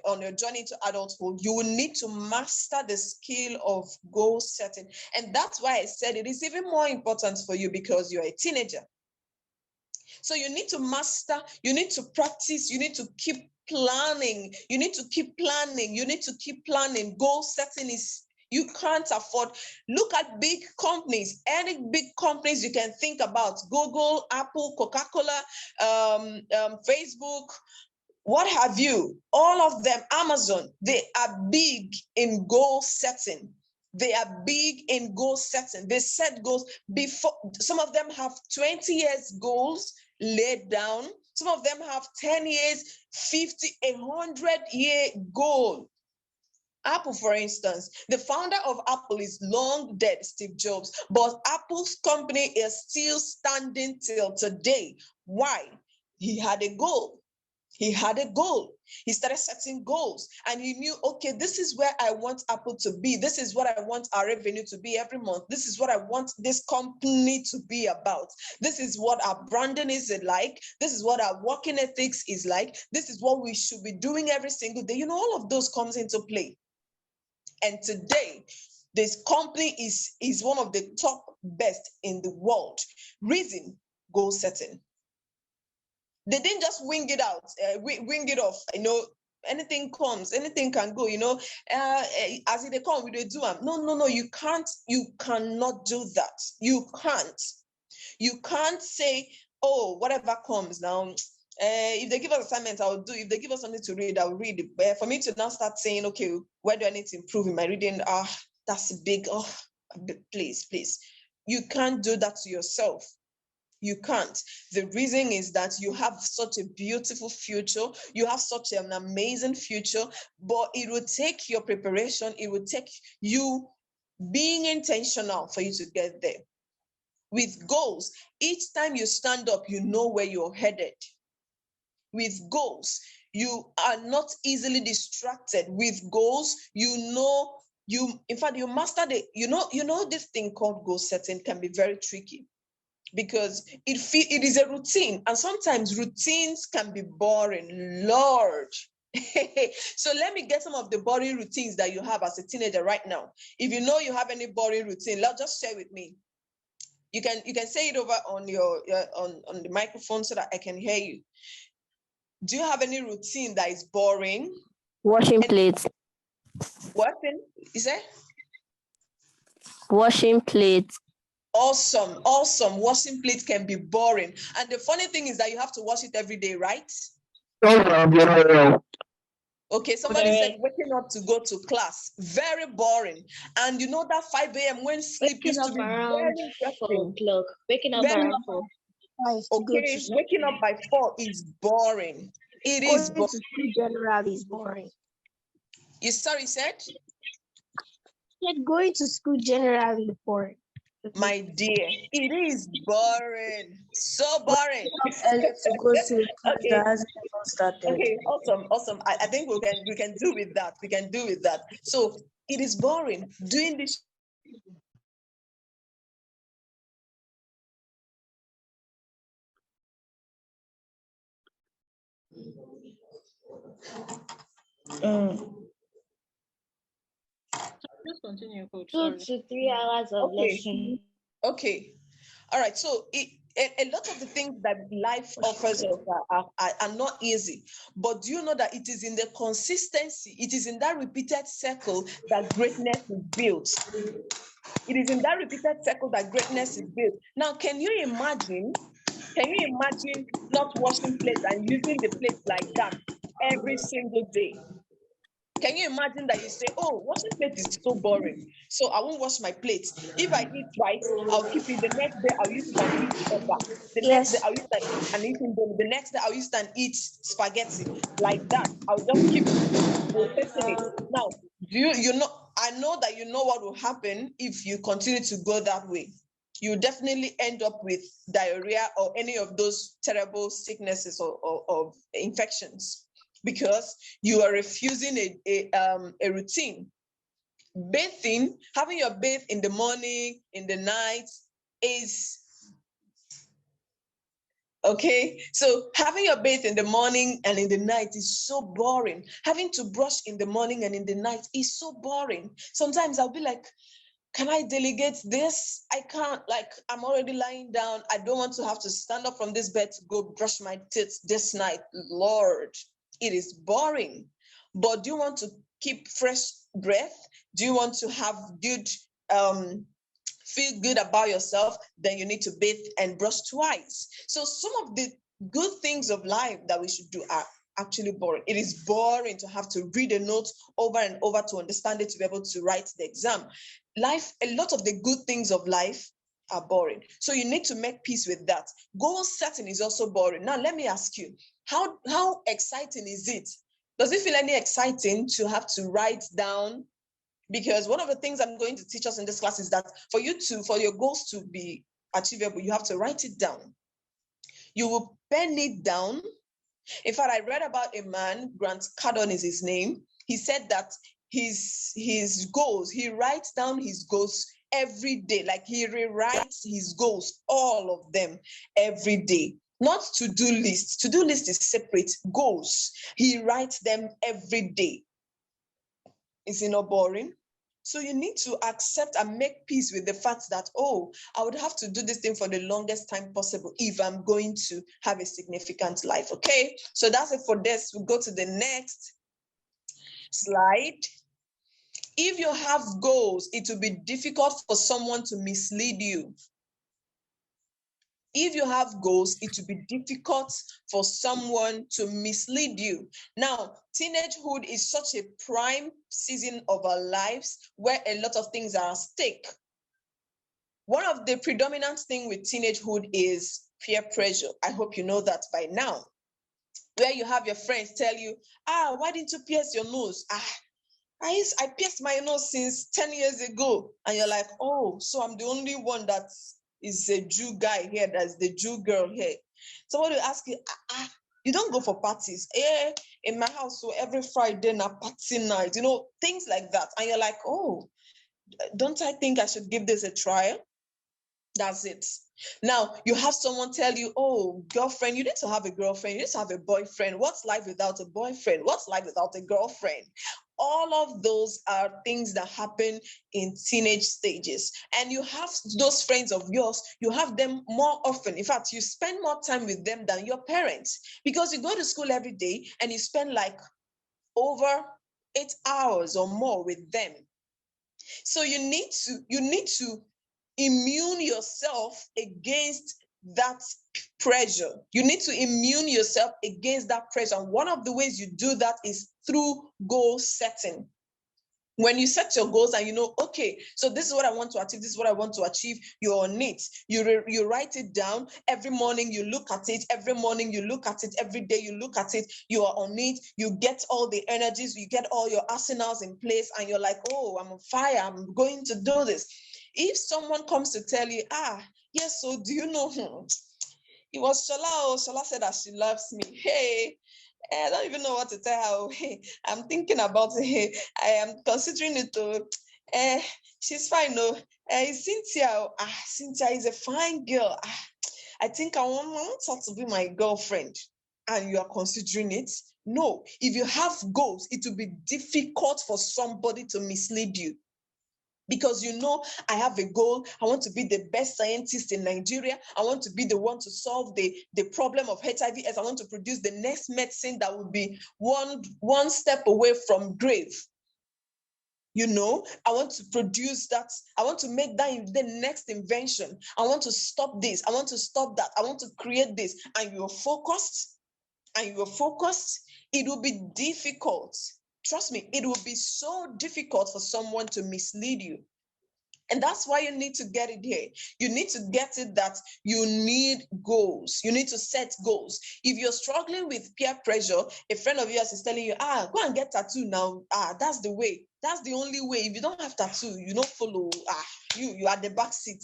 [SPEAKER 5] on your journey to adulthood, you will need to master the skill of goal setting. And that's why I said it is even more important for you because you're a teenager. So you need to master, you need to practice, you need to keep planning, you need to keep planning, you need to keep planning. Goal setting is, you can't afford. Look at big companies, any big companies you can think about, Google, Apple, Coca-Cola, Facebook, what have you, all of them, Amazon, they are big in goal setting. They are big in goal setting. They set goals before. Some of them have 20 years goals laid down. Some of them have 10 years, 50, 100-year goal. Apple, for instance, the founder of Apple is long dead, Steve Jobs, but Apple's company is still standing till today. Why? He had a goal. He had a goal. He started setting goals and he knew, okay, this is where I want Apple to be. This is what I want our revenue to be every month. This is what I want this company to be about. This is what our branding is like. This is what our working ethics is like. This is what we should be doing every single day. You know, all of those comes into play. And today, this company is one of the top best in the world. Reason, goal setting. They didn't just wing it out, wing it off. You know, anything comes, anything can go. You know, as they come, we do them. No. You can't. You cannot do that. You can't. You can't say, oh, whatever comes now. If they give us assignments, I will do. If they give us something to read, I will read it. But for me to now start saying, okay, where do I need to improve in my reading? That's big. Please. You can't do that to yourself. You can't. The reason is that you have such a beautiful future. You have such an amazing future, but it will take your preparation. It will take you being intentional for you to get there. With goals, each time you stand up, you know where you're headed. With goals, you are not easily distracted. With goals, in fact, you master the, you know, this thing called goal setting can be very tricky, because it is a routine, and sometimes routines can be boring. Lord. So let me get some of the boring routines that you have as a teenager right now. If you know you have any boring routine, just share with me. You can say it over on your on the microphone so that I can hear you. Do you have any routine that is boring?
[SPEAKER 7] Washing plates.
[SPEAKER 5] What thing is that?
[SPEAKER 7] Washing plates.
[SPEAKER 5] Awesome. Washing plates can be boring. And the funny thing is that you have to wash it every day, right? Okay, somebody said waking up to go to class. Very boring. And you know that 5 a.m. when sleep used to be very interesting.
[SPEAKER 4] Waking up around 4.
[SPEAKER 5] Okay, waking up by 4 is boring. It is boring.
[SPEAKER 8] Generally is boring.
[SPEAKER 5] You sorry said?
[SPEAKER 8] Going to school generally is boring.
[SPEAKER 5] My dear, it is boring. So boring.
[SPEAKER 3] To go to
[SPEAKER 5] Okay.
[SPEAKER 3] that hasn't even started.
[SPEAKER 5] Okay, awesome. I think we can do with that. We can do with that. So it is boring doing this.
[SPEAKER 1] Just continue, Coach.
[SPEAKER 4] 2 to 3 hours of lesson.
[SPEAKER 5] Okay. All right. So a lot of the things that life offers us are not easy. But do you know that it is in the consistency, it is in that repeated circle that greatness is built? It is in that repeated circle that greatness is built. Now, can you imagine not washing plates and using the plates like that every single day? Can you imagine that you say, oh, washing plates is so boring, so I won't wash my plates. If I eat rice, I'll keep it. The next day, I'll use it and eat pepper. The next day, I'll use it and eat indomie. The next day, I'll use it and eat spaghetti. Like that, I'll just keep rotating it. Now, I know that you know what will happen if you continue to go that way. You definitely end up with diarrhea or any of those terrible sicknesses or infections, because you are refusing a routine. Bathing, having your bath in the morning, in the night is okay. So having your bath in the morning and in the night is so boring. Having to brush in the morning and in the night is so boring. Sometimes I'll be like, Can I delegate this? I can't, like, I'm already lying down. I don't want to have to stand up from this bed to go brush my teeth this night. Lord, it is boring. But do you want to keep fresh breath? Do you want to have good, feel good about yourself? Then you need to bathe and brush twice. So some of the good things of life that we should do are actually boring. It is boring to have to read a note over and over to understand it, to be able to write the exam. Life, a lot of the good things of life are boring. So you need to make peace with that. Goal setting is also boring. Now, let me ask you, how exciting is it? Does it feel any exciting to have to write down? Because one of the things I'm going to teach us in this class is that for your goals to be achievable, you have to write it down. You will pen it down. In fact, I read about a man, Grant Cardone is his name. He said that his goals, he writes down his goals every day. Like he rewrites his goals, all of them, every day. Not to-do list. To-do list is separate. Goals, he writes them every day. Is it not boring? So you need to accept and make peace with the fact that, oh, I would have to do this thing for the longest time possible if I'm going to have a significant life, okay? So that's it for this. We'll go to the next slide. If you have goals, it will be difficult for someone to mislead you. If you have goals, it will be difficult for someone to mislead you. Now, teenagehood is such a prime season of our lives where a lot of things are at stake. One of the predominant things with teenagehood is peer pressure. I hope you know that by now. Where you have your friends tell you, why didn't you pierce your nose? I pierced my nose since 10 years ago. And you're like, oh, so I'm the only one that is a Jew guy here, that's the Jew girl here. Somebody will ask you, you don't go for parties. In my house, so every Friday na party night, things like that. And you're like, oh, don't I think I should give this a try? That's it. Now, you have someone tell you, oh, girlfriend, you need to have a girlfriend. You need to have a boyfriend. What's life without a boyfriend? What's life without a girlfriend? All of those are things that happen in teenage stages. And you have those friends of yours, you have them more often. In fact, you spend more time with them than your parents because you go to school every day and you spend like over 8 hours or more with them. So you need to immune yourself against that pressure. You need to immune yourself against that pressure. And one of the ways you do that is through goal setting. When you set your goals and you know, okay, so this is what I want to achieve, this is what I want to achieve, you're on it. You write it down. Every morning you look at it. Every morning you look at it. Every day you look at it. You are on it. You get all the energies. You get all your arsenals in place. And you're like, oh, I'm on fire. I'm going to do this. If someone comes to tell you, yes, so do you know, it was Shola. Shola said that she loves me. Hey, I don't even know what to tell her. Hey, I'm thinking about it. I am considering it. She's fine. No, Cynthia. Cynthia is a fine girl. I think I want her to be my girlfriend. And you are considering it. No, if you have goals, it will be difficult for somebody to mislead you. Because I have a goal. I want to be the best scientist in Nigeria. I want to be the one to solve the problem of HIV/AIDS. I want to produce the next medicine that would be one step away from grave. I want to produce that. I want to make that the next invention. I want to stop this. I want to stop that. I want to create this. And you're focused. It will be difficult. Trust me, it will be so difficult for someone to mislead you. And that's why you need to get it here. You need to get it that you need goals. You need to set goals. If you're struggling with peer pressure, a friend of yours is telling you, go and get tattoo now. That's the way. That's the only way. If you don't have tattoo, you don't follow. You are the back seat.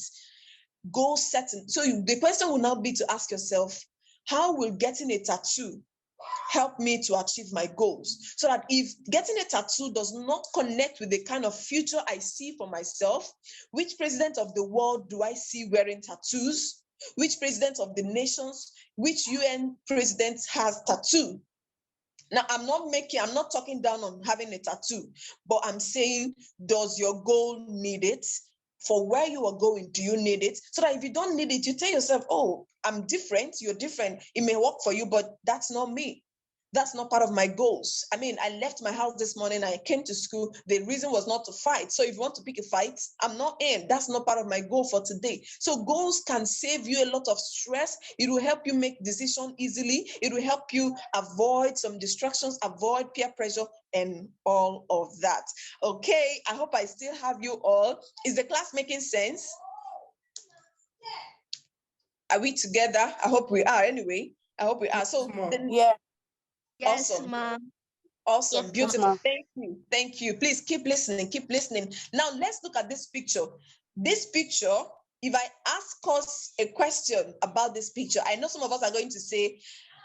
[SPEAKER 5] Goal setting. So the question will now be to ask yourself, how will getting a tattoo help me to achieve my goals? So that if getting a tattoo does not connect with the kind of future I see for myself, which president of the world do I see wearing tattoos? Which president of the nations, which UN president has tattoo? Now, I'm not talking down on having a tattoo, but I'm saying, does your goal need it? for where you are going. Do you need it? So that if you don't need it, you tell yourself, oh, I'm different, you're different. It may work for you, but that's not me. That's not part of my goals. I mean, I left my house this morning, I came to school. The reason was not to fight. So if you want to pick a fight, I'm not in. That's not part of my goal for today. So goals can save you a lot of stress. It will help you make decisions easily. It will help you avoid some distractions, avoid peer pressure, and all of that. Okay, I hope I still have you all. Is the class making sense? Are we together? I hope we are anyway. I hope we are. So
[SPEAKER 8] Yeah.
[SPEAKER 4] Yes,
[SPEAKER 5] awesome.
[SPEAKER 4] ma'am.
[SPEAKER 5] Awesome,
[SPEAKER 4] Yes,
[SPEAKER 5] beautiful.
[SPEAKER 8] ma'am.
[SPEAKER 5] Thank you. Thank you. Please keep listening. Keep listening. Now let's look at this picture. This picture, if I ask us a question about this picture, I know some of us are going to say,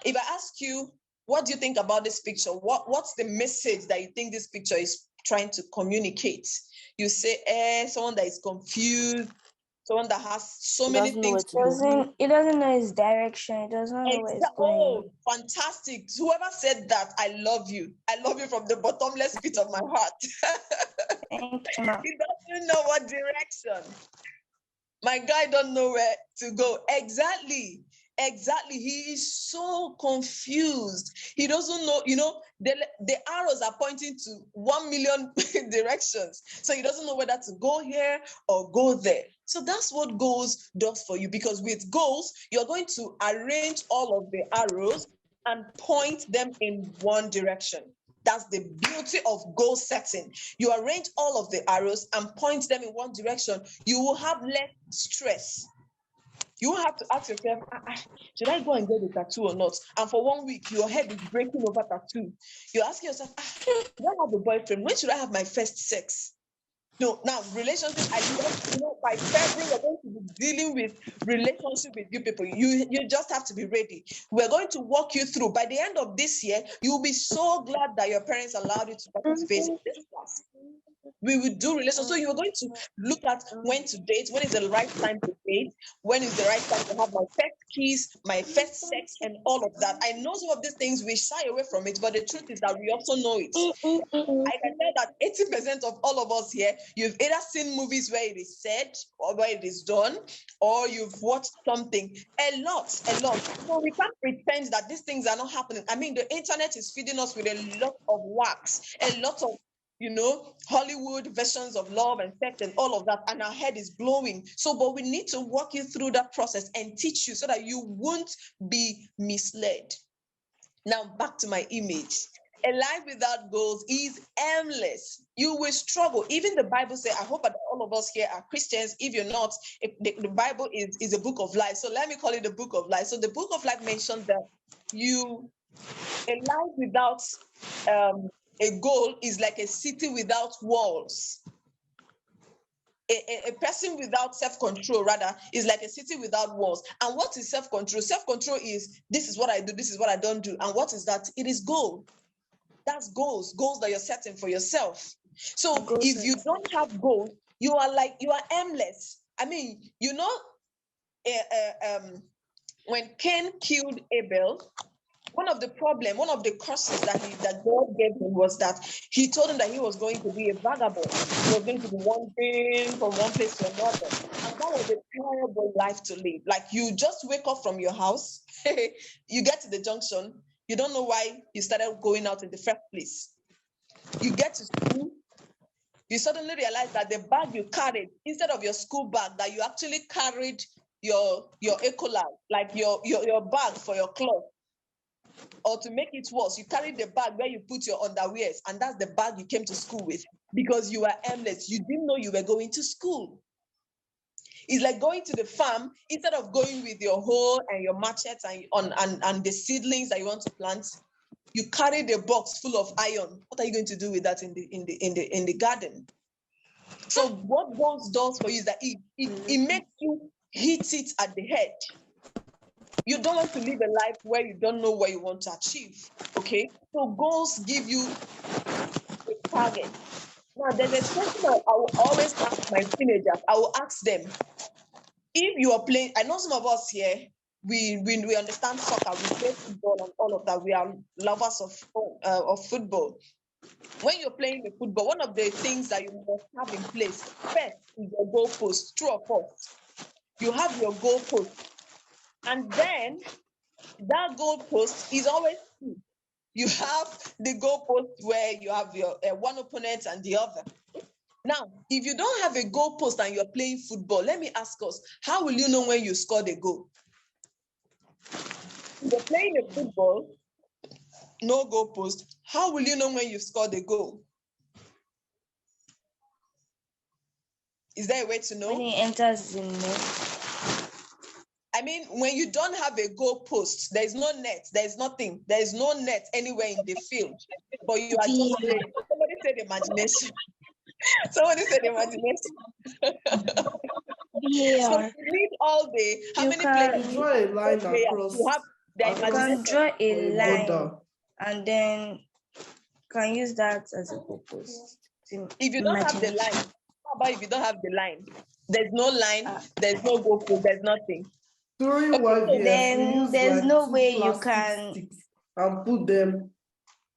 [SPEAKER 5] if I ask you, what do you think about this picture? What's the message that you think this picture is trying to communicate? You say, someone that is confused, someone that has so many things to do.
[SPEAKER 3] It doesn't know its direction. It does not know where it's going.
[SPEAKER 5] Oh, fantastic. Whoever said that, I love you. I love you from the bottomless pit of my heart.
[SPEAKER 3] Thank you, ma'am.
[SPEAKER 5] He doesn't know what direction. My guy don't know where to go. Exactly. He is so confused. He doesn't know, the arrows are pointing to 1 million directions. So he doesn't know whether to go here or go there. So that's what goals does for you, because with goals, you're going to arrange all of the arrows and point them in one direction. That's the beauty of goal setting. You arrange all of the arrows and point them in one direction. You will have less stress. You will have to ask yourself, should I go and get a tattoo or not? And for 1 week, your head is breaking over tattoo. You're asking yourself, do I have a boyfriend? When should I have my first sex? No, now relationship, by February, we're going to be dealing with relationship with you people. You just have to be ready. We're going to walk you through. By the end of this year, you'll be so glad that your parents allowed you to participate in this class. We will do relations. So you're going to look at when to date, when is the right time to date, when is the right time to have my first kiss, my first sex, and all of that. I know some of these things we shy away from it, but the truth is that we also know it. I can tell that 80% of all of us here, you've either seen movies where it is said or where it is done, or you've watched something. A lot. So we can't pretend that these things are not happening. I mean, the internet is feeding us with a lot of wax, a lot of Hollywood versions of love and sex and all of that, and our head is blowing. So, but we need to walk you through that process and teach you so that you won't be misled. Now, back to my image. A life without goals is aimless. You will struggle. Even the Bible says, I hope that all of us here are Christians. If you're not, the Bible is a book of life. So let me call it the book of life. So the book of life mentions that a life without a goal is like a city without walls. A person without self-control, rather, is like a city without walls. And what is self-control? Self-control is, this is what I do, this is what I don't do. And what is that? It is goal. That's goals that you're setting for yourself. So if you don't have goals, you are aimless. I mean, when Cain killed Abel, one of the curses that God gave him was that he told him that he was going to be a vagabond. He was going to be wandering from one place to another. And that was a terrible life to live. Like, you just wake up from your house, you get to the junction, you don't know why you started going out in the first place. You get to school, you suddenly realize that the bag you carried, instead of your school bag, that you actually carried your Ecolab, like your bag for your clothes. Or to make it worse, you carried the bag where you put your underwears, and that's the bag you came to school with because you were aimless. You didn't know you were going to school. It's like going to the farm, instead of going with your hoe and your machetes and the seedlings that you want to plant, you carry the box full of iron. What are you going to do with that in the garden? So what goals does for you is that it makes you hit it at the head. You don't want to live a life where you don't know what you want to achieve. Okay, so goals give you a target. Now, there's a question I will always ask my teenagers. I will ask them, if you are playing, I know some of us here, we understand soccer, we play football and all of that. We are lovers of football. When you're playing the football, one of the things that you must have in place first is your goalpost. True or false? You have your goalpost, and then that goalpost is always two. You have the goalpost where you have your one opponent and the other. Now, if you don't have a goalpost and you're playing football, let me ask us, how will you know when you scored a goal? If you're playing a football, no goalpost, how will you know when you've scored a goal? Is there a way to know?
[SPEAKER 3] When he enters the net.
[SPEAKER 5] I mean, when you don't have a goalpost, there is no net, there is nothing, there is no net anywhere in the field, but you are just playing. Somebody said imagination. Somebody said imagination. So you need all day. How many players?
[SPEAKER 6] Draw a line across.
[SPEAKER 5] You have the
[SPEAKER 3] You can draw a line and then can use that as a goalpost.
[SPEAKER 5] If you don't have the line, how about if you don't have the line? There's no line, there's no goalpost, there's nothing.
[SPEAKER 6] During
[SPEAKER 3] then there's like no way you can
[SPEAKER 6] and put them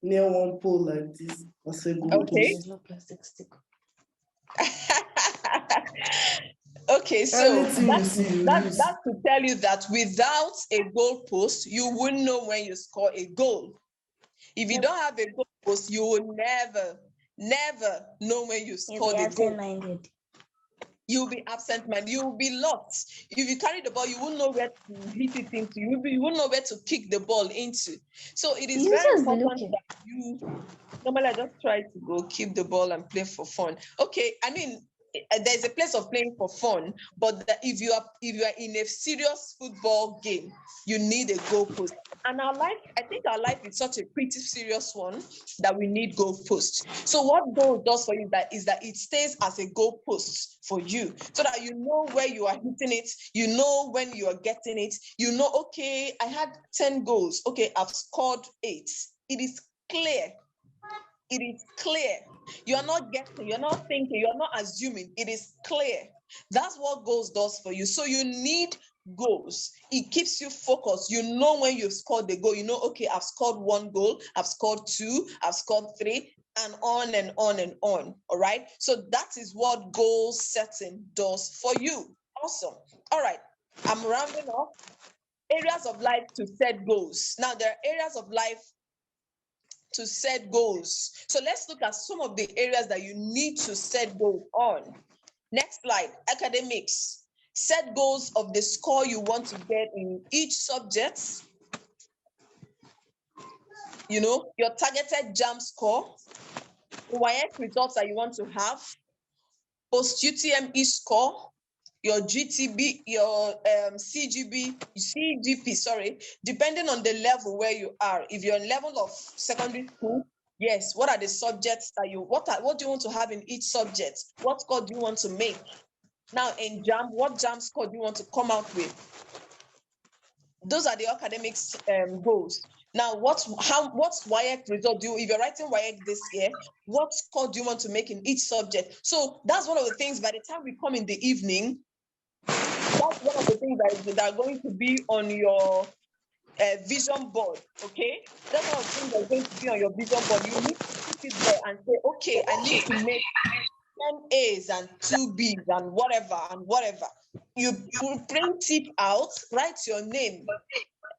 [SPEAKER 6] near one pole like this.
[SPEAKER 5] Okay.
[SPEAKER 3] There's no plastic stick.
[SPEAKER 5] Okay, so that's to tell you that without a goalpost, you wouldn't know when you score a goal. If you don't have a goalpost, you will never know when you score the goal. You'll be absent-minded. You'll be lost. If you carry the ball, you won't know where to hit it into. You won't know where to kick the ball into. So it is very important that you normally just try to go keep the ball and play for fun. Okay, I mean, there's a place of playing for fun, but if you are in a serious football game, you need a goalpost. And our life, I think our life is such a pretty serious one that we need goalposts. So what goal does for you is that it stays as a goalpost for you, so that you know where you are hitting it, you know when you are getting it, you know, okay, I had 10 goals, okay, I've scored 8. It is clear. It is clear. You're not guessing, you're not thinking, you're not assuming. It is clear. That's what goals does for you. So you need goals. It keeps you focused. You know when you've scored the goal, you know, okay, I've scored 1 goal, I've scored 2, I've scored 3, and on and on and on. All right. So that is what goal setting does for you. Awesome. All right. I'm rounding off. Areas of life to set goals. Now, there are areas of life to set goals. So let's look at some of the areas that you need to set goals on. Next slide, academics. Set goals of the score you want to get in each subject. You know, your targeted JAM score, WIEC results that you want to have, post-UTME score, your GTB, your CGP, sorry, depending on the level where you are. If you're in level of secondary school, yes, what are the subjects that what do you want to have in each subject? What score do you want to make? Now in JAM, what JAM score do you want to come out with? Those are the academics goals. Now, what's WIEC result do you, if you're writing WIEC this year, what score do you want to make in each subject? So that's one of the things, by the time we come in the evening, that's one of the things that are going to be on your vision board, okay? That's one of the things that are going to be on your vision board. You need to put it there and say, okay, I need to make 10 A's and 2 B's and whatever. You print it out, write your name.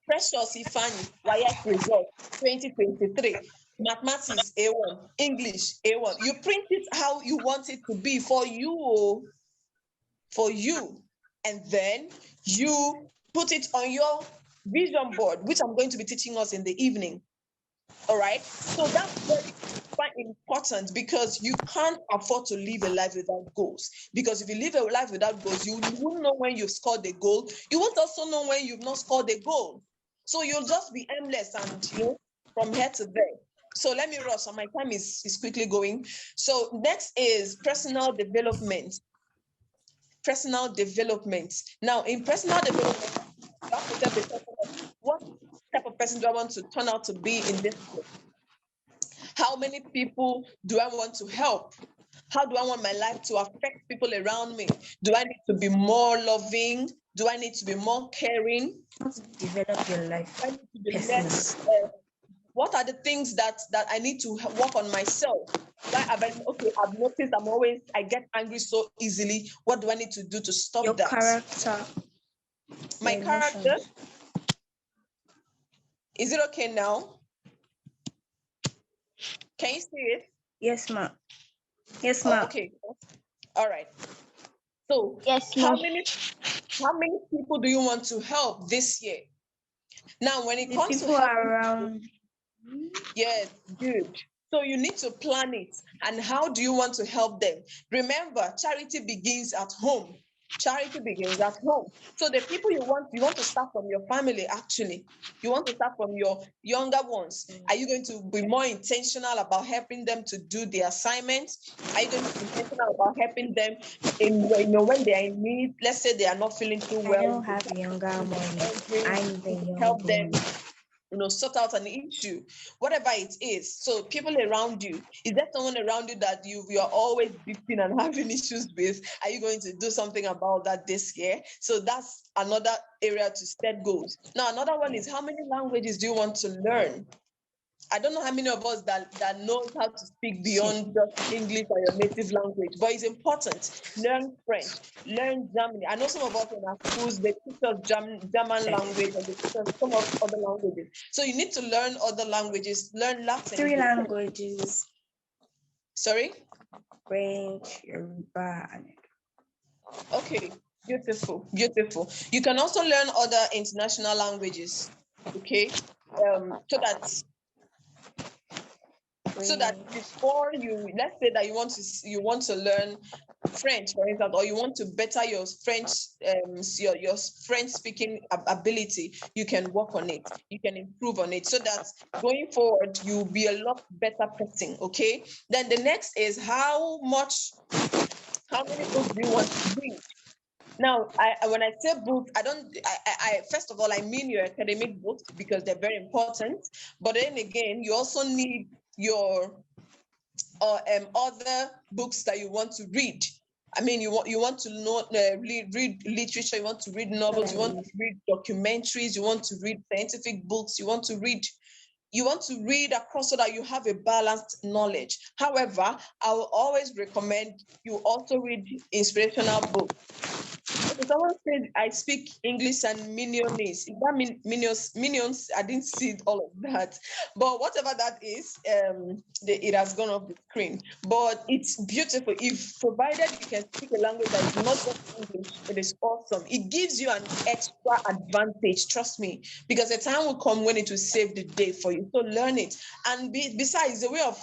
[SPEAKER 5] Precious Ifani, WIEC result 2023. Mathematics A1, English A1. You print it how you want it to be for you. And then you put it on your vision board, which I'm going to be teaching us in the evening. All right. So that's very quite important, because you can't afford to live a life without goals. Because if you live a life without goals, you won't know when you've scored the goal. You won't also know when you've not scored the goal. So you'll just be aimless and from here to there. So let me rush. So my time is quickly going. So next is personal development. Personal development. Now, in personal development, you have to tell the person, what type of person do I want to turn out to be in this place? How many people do I want to help? How do I want my life to affect people around me? Do I need to be more loving? Do I need to be more caring?
[SPEAKER 3] Develop your life.
[SPEAKER 5] I need to be less What are the things that I need to work on myself? Why have I've noticed I get angry so easily. What do I need to do to stop
[SPEAKER 3] Your
[SPEAKER 5] that?
[SPEAKER 3] character.
[SPEAKER 5] My
[SPEAKER 3] your
[SPEAKER 5] character.
[SPEAKER 3] emotions.
[SPEAKER 5] Is it okay now? Can you see it?
[SPEAKER 3] Yes, ma'am. Yes,
[SPEAKER 5] Oh,
[SPEAKER 3] ma'am.
[SPEAKER 5] okay. All right. So
[SPEAKER 4] Yes,
[SPEAKER 5] how
[SPEAKER 4] ma'am.
[SPEAKER 5] many people do you want to help this year? Now, when it
[SPEAKER 3] The
[SPEAKER 5] comes to
[SPEAKER 3] people
[SPEAKER 5] helping,
[SPEAKER 3] around.
[SPEAKER 5] yes, good. So you need to plan it. And how do you want to help them? Remember, charity begins at home. Charity begins at home. So the people you want to start from your family, actually. You want to start from your younger ones. Are you going to be more intentional about helping them to do the assignments? Are you going to be intentional about helping them when they are in need? Let's say they are not feeling too
[SPEAKER 3] I
[SPEAKER 5] well.
[SPEAKER 3] don't have a younger one. I'm the young
[SPEAKER 5] Help them,
[SPEAKER 3] one.
[SPEAKER 5] sort out an issue, whatever it is. So people around you, is there someone around you that you are always beating and having issues with? Are you going to do something about that this year? So that's another area to set goals. Now, another one is, how many languages do you want to learn? I don't know how many of us that knows how to speak beyond just English or your native language, but it's important. Learn French, learn German. I know some of us in our schools, they teach us German language, and they teach us some of other languages. So you need to learn other languages, learn Latin.
[SPEAKER 3] 3 languages.
[SPEAKER 5] Sorry?
[SPEAKER 3] French, Yoruba.
[SPEAKER 5] Okay, beautiful, beautiful. You can also learn other international languages, okay? So that before let's say that you want to learn French, for instance, or you want to better your French, your French speaking ability, you can work on it, you can improve on it, so that going forward you'll be a lot better person. Okay. Then the next is, how many books do you want to read? Now, when I say books, I first of all, I mean your academic books, because they're very important. But then again, you also need your other books that you want to read. I mean, you want to know, read literature, you want to read novels, you want to read documentaries, you want to read scientific books, you want to read across, so that you have a balanced knowledge. However, I will always recommend you also read inspirational books. Okay, someone said I speak English and Minions. If that mean minions, I didn't see all of that. But whatever that is, it has gone off the screen. But it's beautiful. If provided you can speak a language that is not just English, it is awesome. It gives you an extra advantage, trust me, because the time will come when it will save the day for you. So learn it. And besides, the way of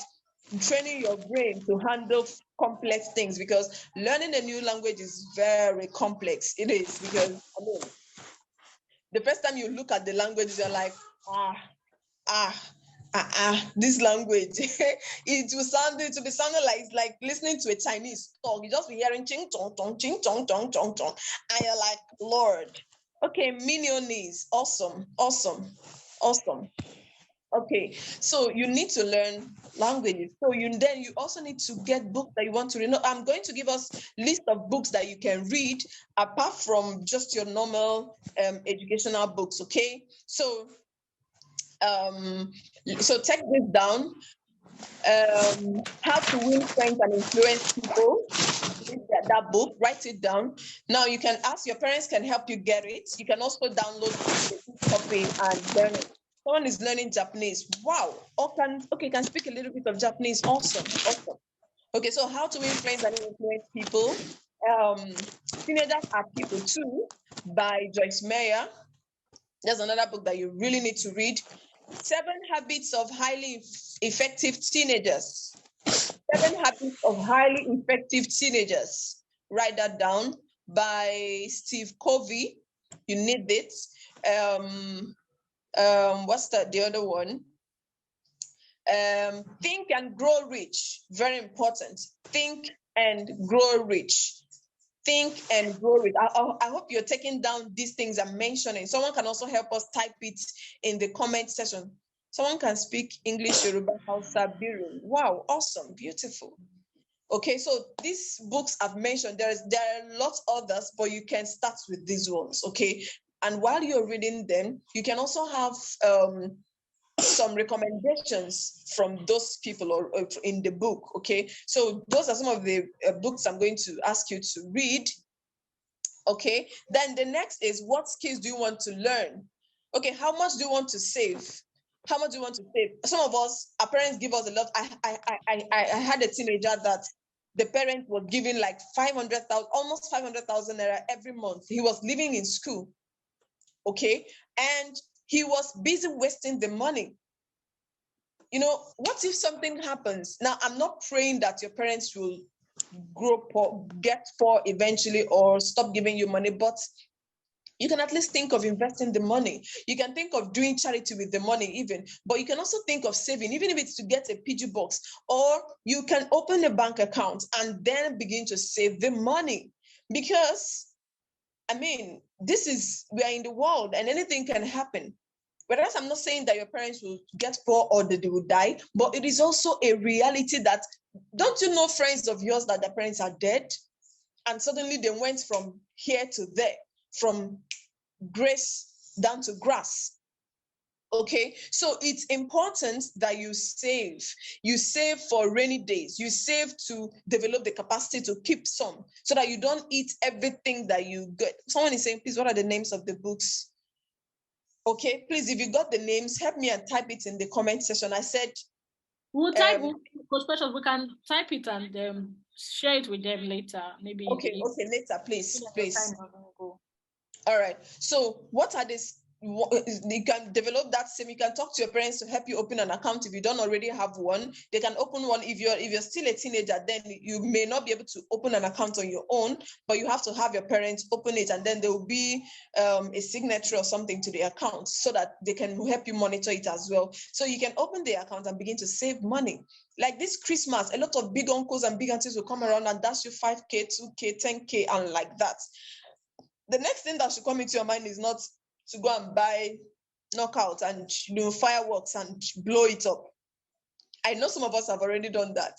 [SPEAKER 5] training your brain to handle complex things, because learning a new language is very complex. It is, because the first time you look at the language, you're like, this language. it will be sounding like listening to a Chinese talk. You just be hearing ching chong tong, ching chong tong chong chong, and you're like, Lord. Okay, Minions, awesome. Okay, so you need to learn languages. So you also need to get books that you want to read. I'm going to give us list of books that you can read apart from just your normal educational books. Okay, so take this down. How to Win Friends and Influence People. That book, write it down. Now you can ask your parents, can help you get it. You can also download the copy and learn it. Someone is learning Japanese. Wow. Can speak a little bit of Japanese. Awesome. Okay, so How to Win Friends and Influence People. Teenagers Are People Too by Joyce Meyer. There's another book that you really need to read. 7 Habits of Highly Effective Teenagers. 7 Habits of Highly Effective Teenagers. Write that down, by Steve Covey. You need it. What's the other one? Think and Grow Rich. Very important. Think and Grow Rich. Think and Grow Rich. I hope you're taking down these things I'm mentioning. Someone can also help us type it in the comment section. Someone can speak English, Yoruba, Hausa, Biru. Wow, awesome, beautiful. Okay, so these books I've mentioned, there are lots others, but you can start with these ones, okay? And while you're reading them, you can also have some recommendations from those people or in the book. Okay, so those are some of the books I'm going to ask you to read. Okay, then the next is, what skills do you want to learn? Okay, how much do you want to save? How much do you want to save? Some of us, our parents give us a lot. I had a teenager that the parent was giving like 500,000, almost 500,000 naira every month. He was living in school. Okay, and he was busy wasting the money. You know, what if something happens? Now, I'm not praying that your parents will grow poor, get poor eventually, or stop giving you money, but you can at least think of investing the money. You can think of doing charity with the money even, but you can also think of saving, even if it's to get a PG box, or you can open a bank account and then begin to save the money. Because, I mean, we are in the world and anything can happen. Whereas I'm not saying that your parents will get poor or that they will die, but it is also a reality that, don't you know friends of yours that their parents are dead? And suddenly they went from here to there, from grace down to grass. Okay, so it's important that you save. You save for rainy days. You save to develop the capacity to keep some, so that you don't eat everything that you get. Someone is saying, please, what are the names of the books? Okay, please, if you got the names, help me and type it in the comment section. I said,
[SPEAKER 1] we'll type Coach Precious, we can type it and share it with them later. Maybe.
[SPEAKER 5] Okay, later, please. All right. So what are these? You can develop that same. You can talk to your parents to help you open an account if you don't already have one. They can open one. If you're still a teenager, then you may not be able to open an account on your own, but you have to have your parents open it, and then there will be a signature or something to the account so that they can help you monitor it as well. So you can open the account and begin to save money. Like this Christmas, a lot of big uncles and big aunties will come around and dash you 5K, 2K, 10K, and like that. The next thing that should come into your mind is not to go and buy knockout and fireworks and blow it up. I know some of us have already done that.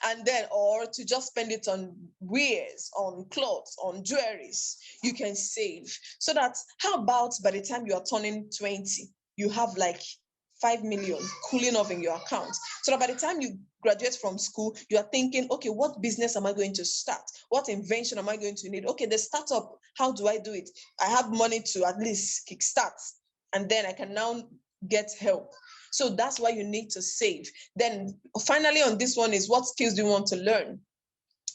[SPEAKER 5] And then, or to just spend it on wares, on clothes, on jewelries. You can save. So that, how about by the time you are turning 20, you have like 5 million cooling off in your account. So that by the time you graduate from school, you are thinking, okay, what business am I going to start? What invention am I going to need? Okay, the startup, how do I do it? I have money to at least kickstart, and then I can now get help. So that's why you need to save. Then finally on this one is, what skills do you want to learn?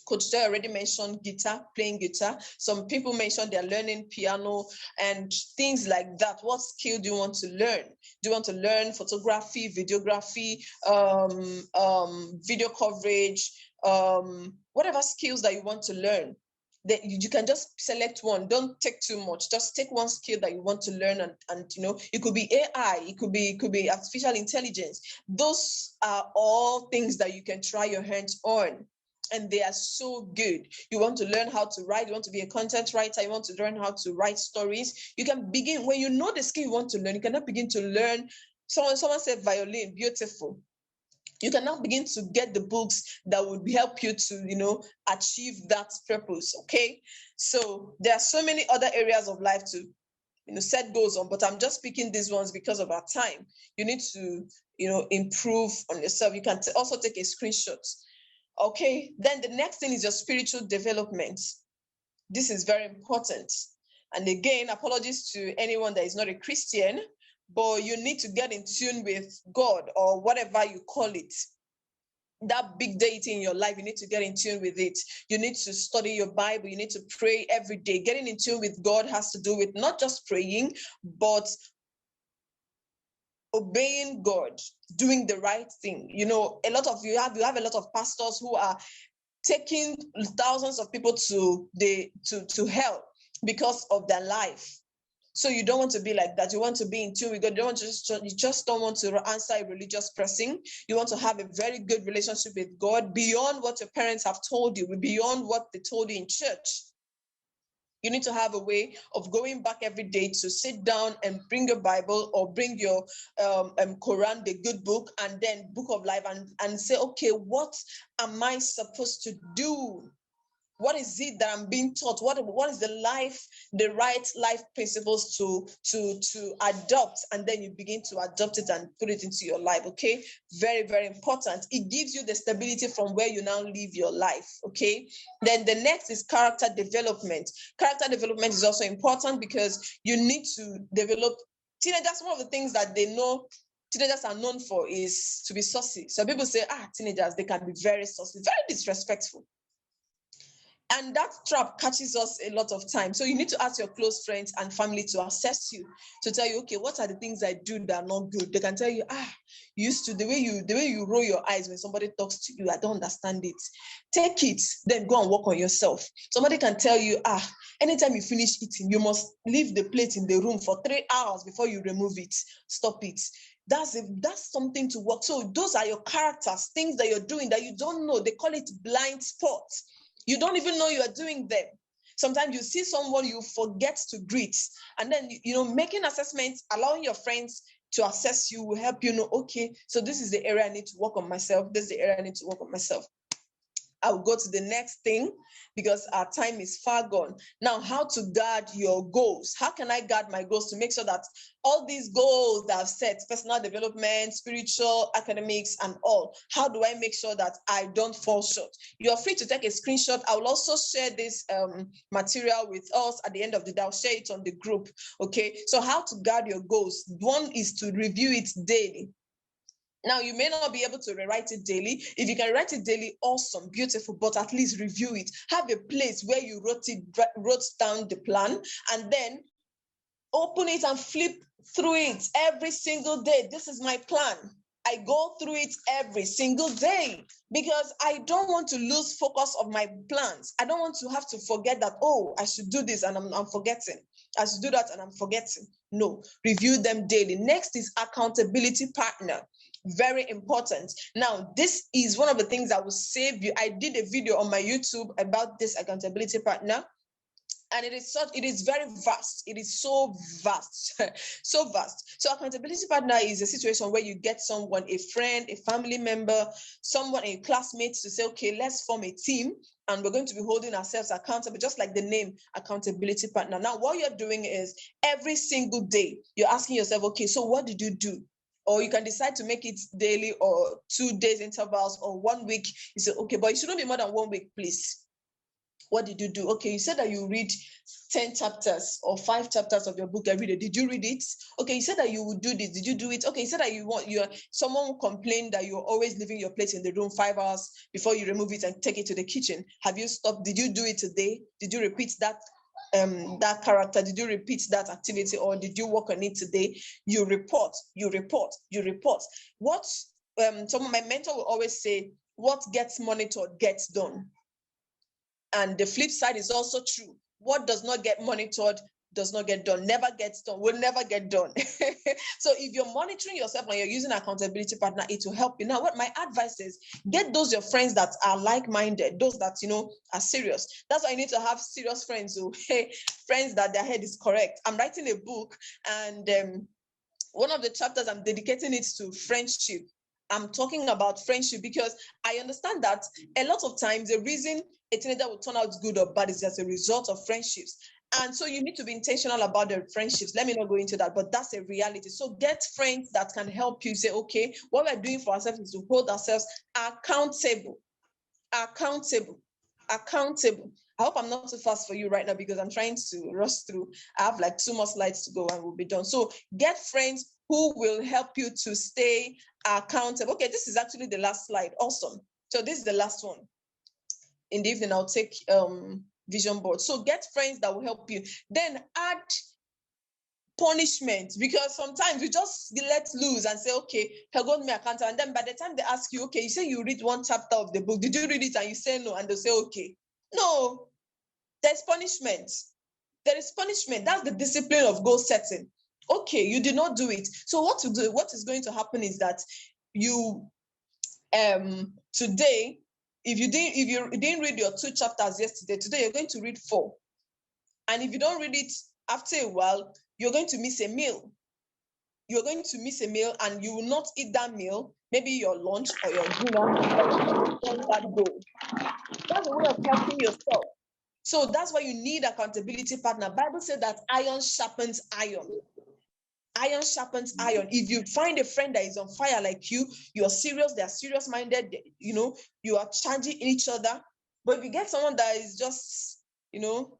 [SPEAKER 5] Coach Joy already mentioned guitar, playing guitar. Some people mentioned they're learning piano and things like that. What skill do you want to learn? Do you want to learn photography, videography, video coverage, whatever skills that you want to learn? That you can just select one. Don't take too much. Just take one skill that you want to learn, and it could be AI, it could be artificial intelligence. Those are all things that you can try your hands on. And they are so good. You want to learn how to write, you want to be a content writer, you want to learn how to write stories. You can begin, when you know the skill you want to learn, you can now begin to learn. Someone said violin, beautiful. You can now begin to get the books that would help you to, achieve that purpose, okay? So there are so many other areas of life to, set goals on, but I'm just picking these ones because of our time. You need to, improve on yourself. You can also take a screenshot. Okay, then the next thing is your spiritual development. This is very important. And again, apologies to anyone that is not a Christian, but you need to get in tune with God, or whatever you call it. That big deity in your life, you need to get in tune with it. You need to study your Bible. You need to pray every day. Getting in tune with God has to do with not just praying, but obeying God, doing the right thing. A lot of you have a lot of pastors who are taking thousands of people to hell because of their life. So you don't want to be like that. You want to be in tune with God. You just don't want to answer a religious person. You want to have a very good relationship with God beyond what your parents have told you, beyond what they told you in church. You need to have a way of going back every day to sit down and bring your Bible, or bring your Quran, the good book, and then book of life, and say, okay, what am I supposed to do? What is it that I'm being taught? What is the right life principles to adopt? And then you begin to adopt it and put it into your life, okay? Very, very important. It gives you the stability from where you now live your life, okay? Then the next is character development. Character development is also important because you need to develop teenagers. One of the things that they know teenagers are known for is to be saucy. So people say, teenagers, they can be very saucy, very disrespectful. And that trap catches us a lot of time. So you need to ask your close friends and family to assess you, to tell you, okay, what are the things I do that are not good? They can tell you, the way you roll your eyes when somebody talks to you, I don't understand it. Take it, then go and work on yourself. Somebody can tell you, anytime you finish eating, you must leave the plate in the room for 3 hours before you remove it. Stop it. That's something to work. So those are your characters, things that you're doing that you don't know. They call it blind spots. You don't even know you are doing them. Sometimes you see someone you forget to greet, and then making assessments, allowing your friends to assess you will help you know, okay, so this is the area I need to work on myself. This is the area I need to work on myself. I'll go to the next thing because our time is far gone. Now, how to guard your goals. How can I guard my goals to make sure that all these goals that I've set, personal development, spiritual, academics, and all, how do I make sure that I don't fall short? You're free to take a screenshot. I will also share this material with us at the end of the day. I'll share it on the group, okay? So how to guard your goals. One is to review it daily. Now, you may not be able to rewrite it daily. If you can write it daily, awesome, beautiful, but at least review it. Have a place where you wrote down the plan, and then open it and flip through it every single day. This is my plan. I go through it every single day because I don't want to lose focus of my plans. I don't want to have to forget that, I should do this and I'm forgetting. I should do that and I'm forgetting. No, review them daily. Next is accountability partner. Very important. Now, this is one of the things that will save you. I did a video on my YouTube about this accountability partner, and it is very vast. It is so vast, so vast. So accountability partner is a situation where you get someone, a friend, a family member, someone, a classmate, to say, okay, let's form a team and we're going to be holding ourselves accountable, just like the name accountability partner. Now, what you're doing is every single day, you're asking yourself, okay, so what did you do? Or you can decide to make it daily or 2 days intervals or 1 week. You say, okay, but it shouldn't be more than 1 week, please. What did you do? Okay, you said that you read 10 chapters or 5 chapters of your book every day. Did you read it? Okay, you said that you would do this. Did you do it? Okay, you said that someone complained that you're always leaving your plate in the room 5 hours before you remove it and take it to the kitchen. Have you stopped? Did you do it today? Did you repeat that character? Did you repeat that activity, or did you work on it today? You report. What my mentor will always say, what gets monitored gets done. And the flip side is also true. What does not get monitored does not get done, never gets done, will never get done. So if you're monitoring yourself and you're using accountability partner, it will help you. Now, what my advice is, get those your friends that are like-minded, those that, are serious. That's why you need to have serious friends who, friends that their head is correct. I'm writing a book, and one of the chapters, I'm dedicating it to friendship. I'm talking about friendship because I understand that a lot of times the reason a teenager will turn out good or bad is as a result of friendships. And so you need to be intentional about the friendships. Let me not go into that, but that's a reality. So get friends that can help you say, okay, what we're doing for ourselves is to hold ourselves accountable. Accountable. I hope I'm not too fast for you right now because I'm trying to rush through. I have like 2 more slides to go and we'll be done. So get friends who will help you to stay accountable. Okay, this is actually the last slide. Awesome. So this is the last one. In the evening, I'll take vision board. So get friends that will help you. Then add punishment, because sometimes we just let loose and say, okay, he'll go to my account. And then by the time they ask you, okay, you say you read 1 chapter of the book. Did you read it? And you say no. And they'll say, okay. No, there's punishment. There is punishment. That's the discipline of goal setting. Okay, you did not do it. So what is going to happen is that you today, if you didn't read your 2 chapters yesterday, today you're going to read 4. And if you don't read it after a while, you're going to miss a meal. You're going to miss a meal and you will not eat that meal, maybe your lunch or your dinner, that goal. That's a way of helping yourself. So that's why you need accountability partner. Bible said that iron sharpens iron. Iron sharpens iron. If you find a friend that is on fire like you, you're serious, they're serious minded, you know, you are charging each other. But if you get someone that is just, you know,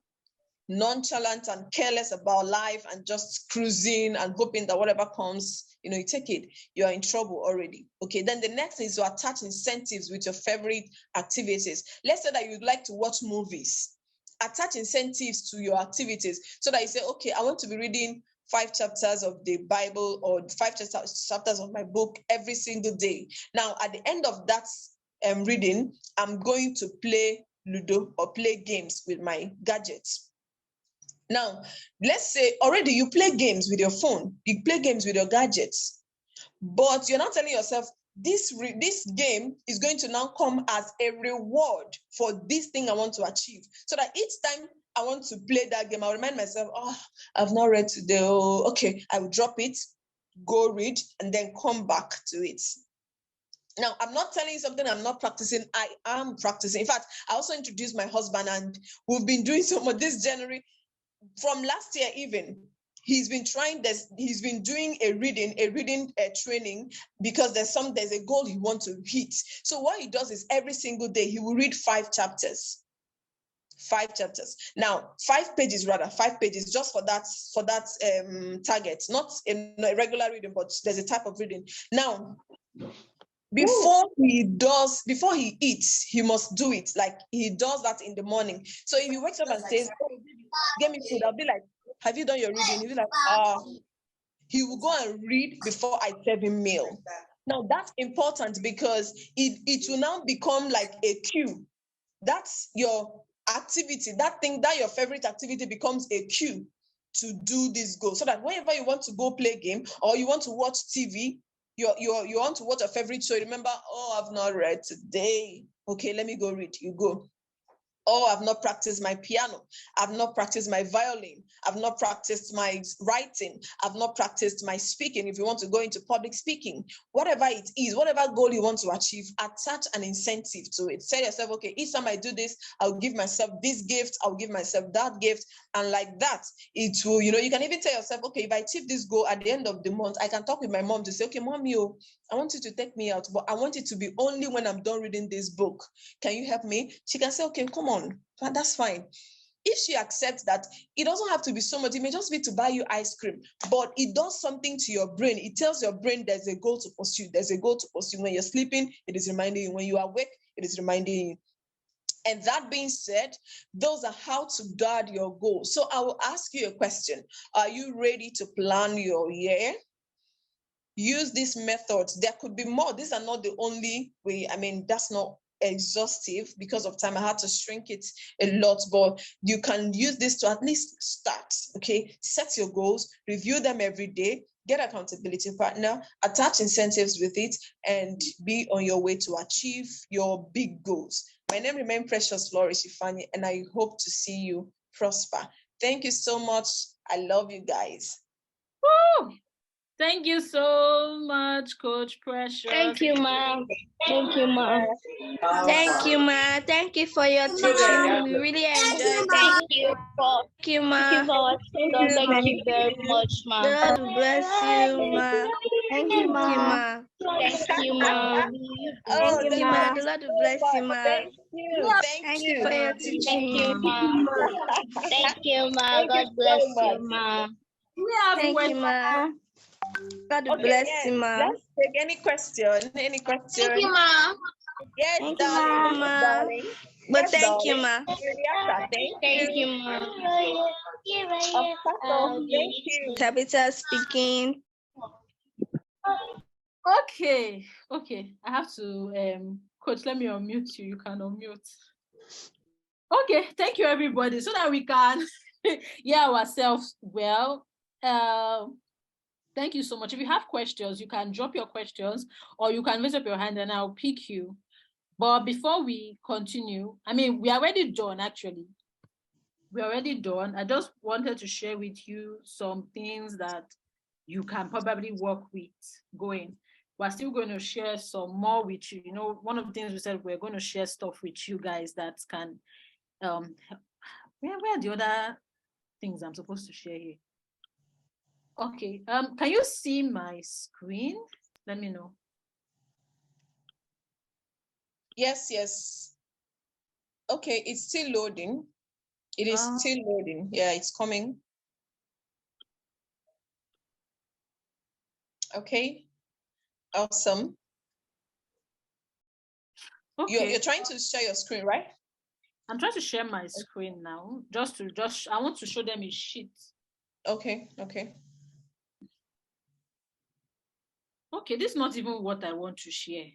[SPEAKER 5] nonchalant and careless about life and just cruising and hoping that whatever comes, you know, you take it, you're in trouble already. Okay, then the next is to attach incentives with your favorite activities. Let's say that you'd like to watch movies. Attach incentives to your activities so that you say, okay, I want to be reading 5 chapters of the Bible or 5 chapters of my book every single day. Now, at the end of that reading, I'm going to play Ludo or play games with my gadgets. Now, let's say already you play games with your phone, you play games with your gadgets, but you're not telling yourself, this game is going to now come as a reward for this thing I want to achieve. So that each time I want to play that game, I'll remind myself, oh, I've not read today. Oh, okay, I will drop it, go read, and then come back to it. Now, I'm not telling you something I'm not practicing. I am practicing. In fact, I also introduced my husband, and we've been doing some of this January. From last year even, he's been trying this, he's been doing a reading training because there's a goal he wants to hit. So what he does is every single day he will read 5 chapters. 5 chapters. Now, 5 pages just for that target, not in a regular reading, but there's a type of reading. Now, before he eats, he must do it. Like he does that in the morning. So if he wakes up and says, oh, get me food, I'll be like, have you done your reading? He'll be like, he will go and read before I serve him meal. Now that's important because it will now become like a cue. That's your activity, that your favorite activity becomes a cue to do this goal. So that whenever you want to go play a game or you want to watch TV, you want to watch a favorite show, remember, oh, I've not read today. Okay, let me go read. You go. Oh, I've not practiced my piano. I've not practiced my violin. I've not practiced my writing. I've not practiced my speaking. If you want to go into public speaking, whatever it is, whatever goal you want to achieve, attach an incentive to it. Say to yourself, okay, each time I do this, I'll give myself this gift. I'll give myself that gift. And like that, it will, you know, you can even tell yourself, okay, if I achieve this goal at the end of the month, I can talk with my mom to say, okay, mommy, I want you to take me out, but I want it to be only when I'm done reading this book. Can you help me? She can say, okay, come on, that's fine. If she accepts that, it doesn't have to be so much. It may just be to buy you ice cream, but it does something to your brain. It tells your brain there's a goal to pursue. There's a goal to pursue. When you're sleeping, it is reminding you. When you are awake, it is reminding you. And that being said, those are how to guard your goals. So I will ask you a question. Are you ready to plan your year? Use these methods. There could be more. These are not the only way. I mean, that's not exhaustive because of time. I had to shrink it a lot, but you can use this to at least start. Okay, set your goals, review them every day, get accountability partner, attach incentives with it, and be on your way to achieve your big goals. My name remains Precious Flourish Ifani, and I hope to see you prosper. Thank you so much. I love you guys.
[SPEAKER 1] Woo! Thank you so much, Coach Precious.
[SPEAKER 8] Thank you, Ma. Thank you, Ma. Thank you, Ma. Thank you for your teaching. We really enjoyed it.
[SPEAKER 4] Thank you, Ma.
[SPEAKER 8] Thank you, Ma.
[SPEAKER 4] Thank you very much, Ma.
[SPEAKER 8] God bless you, Ma.
[SPEAKER 4] Thank you, Ma.
[SPEAKER 8] Thank you, Ma.
[SPEAKER 5] Oh,
[SPEAKER 8] Thank you, Ma. The Lord will bless you, Ma.
[SPEAKER 5] Thank you.
[SPEAKER 8] Thank you for your teaching.
[SPEAKER 4] Thank you, Ma. Thank you, Ma. God bless you, Ma.
[SPEAKER 8] Thank you, Ma. God bless you, Ma.
[SPEAKER 5] Let's take any question. Any question?
[SPEAKER 4] Thank you, Ma.
[SPEAKER 5] Yes,
[SPEAKER 8] Thank
[SPEAKER 5] darling.
[SPEAKER 8] you, Ma.
[SPEAKER 5] Darling.
[SPEAKER 8] But
[SPEAKER 5] Yes,
[SPEAKER 8] thank you,
[SPEAKER 5] darling.
[SPEAKER 8] Ma.
[SPEAKER 4] Thank you, Ma.
[SPEAKER 5] Thank you.
[SPEAKER 8] Tabitha speaking.
[SPEAKER 1] Okay. I have to Coach, let me unmute you. You can unmute. Okay, thank you, everybody. So that we can hear ourselves well. Thank you so much. If you have questions, you can drop your questions or you can raise up your hand and I'll pick you. But before we continue, I mean, we are already done, actually. We're already done. I just wanted to share with you some things that you can probably work with going. we're still going to share some more with you. You know, one of the things we said, we're going to share stuff with you guys that can, where are the other things I'm supposed to share here? Okay, can you see my screen? Let me know.
[SPEAKER 5] Yes. Okay, it's still loading. It is still loading. Yeah, it's coming. Okay, awesome.
[SPEAKER 1] Okay.
[SPEAKER 5] You're trying to share your screen, right?
[SPEAKER 1] I'm trying to share my screen now. I want to show them a sheet.
[SPEAKER 5] Okay.
[SPEAKER 1] Okay, this is not even what I want to share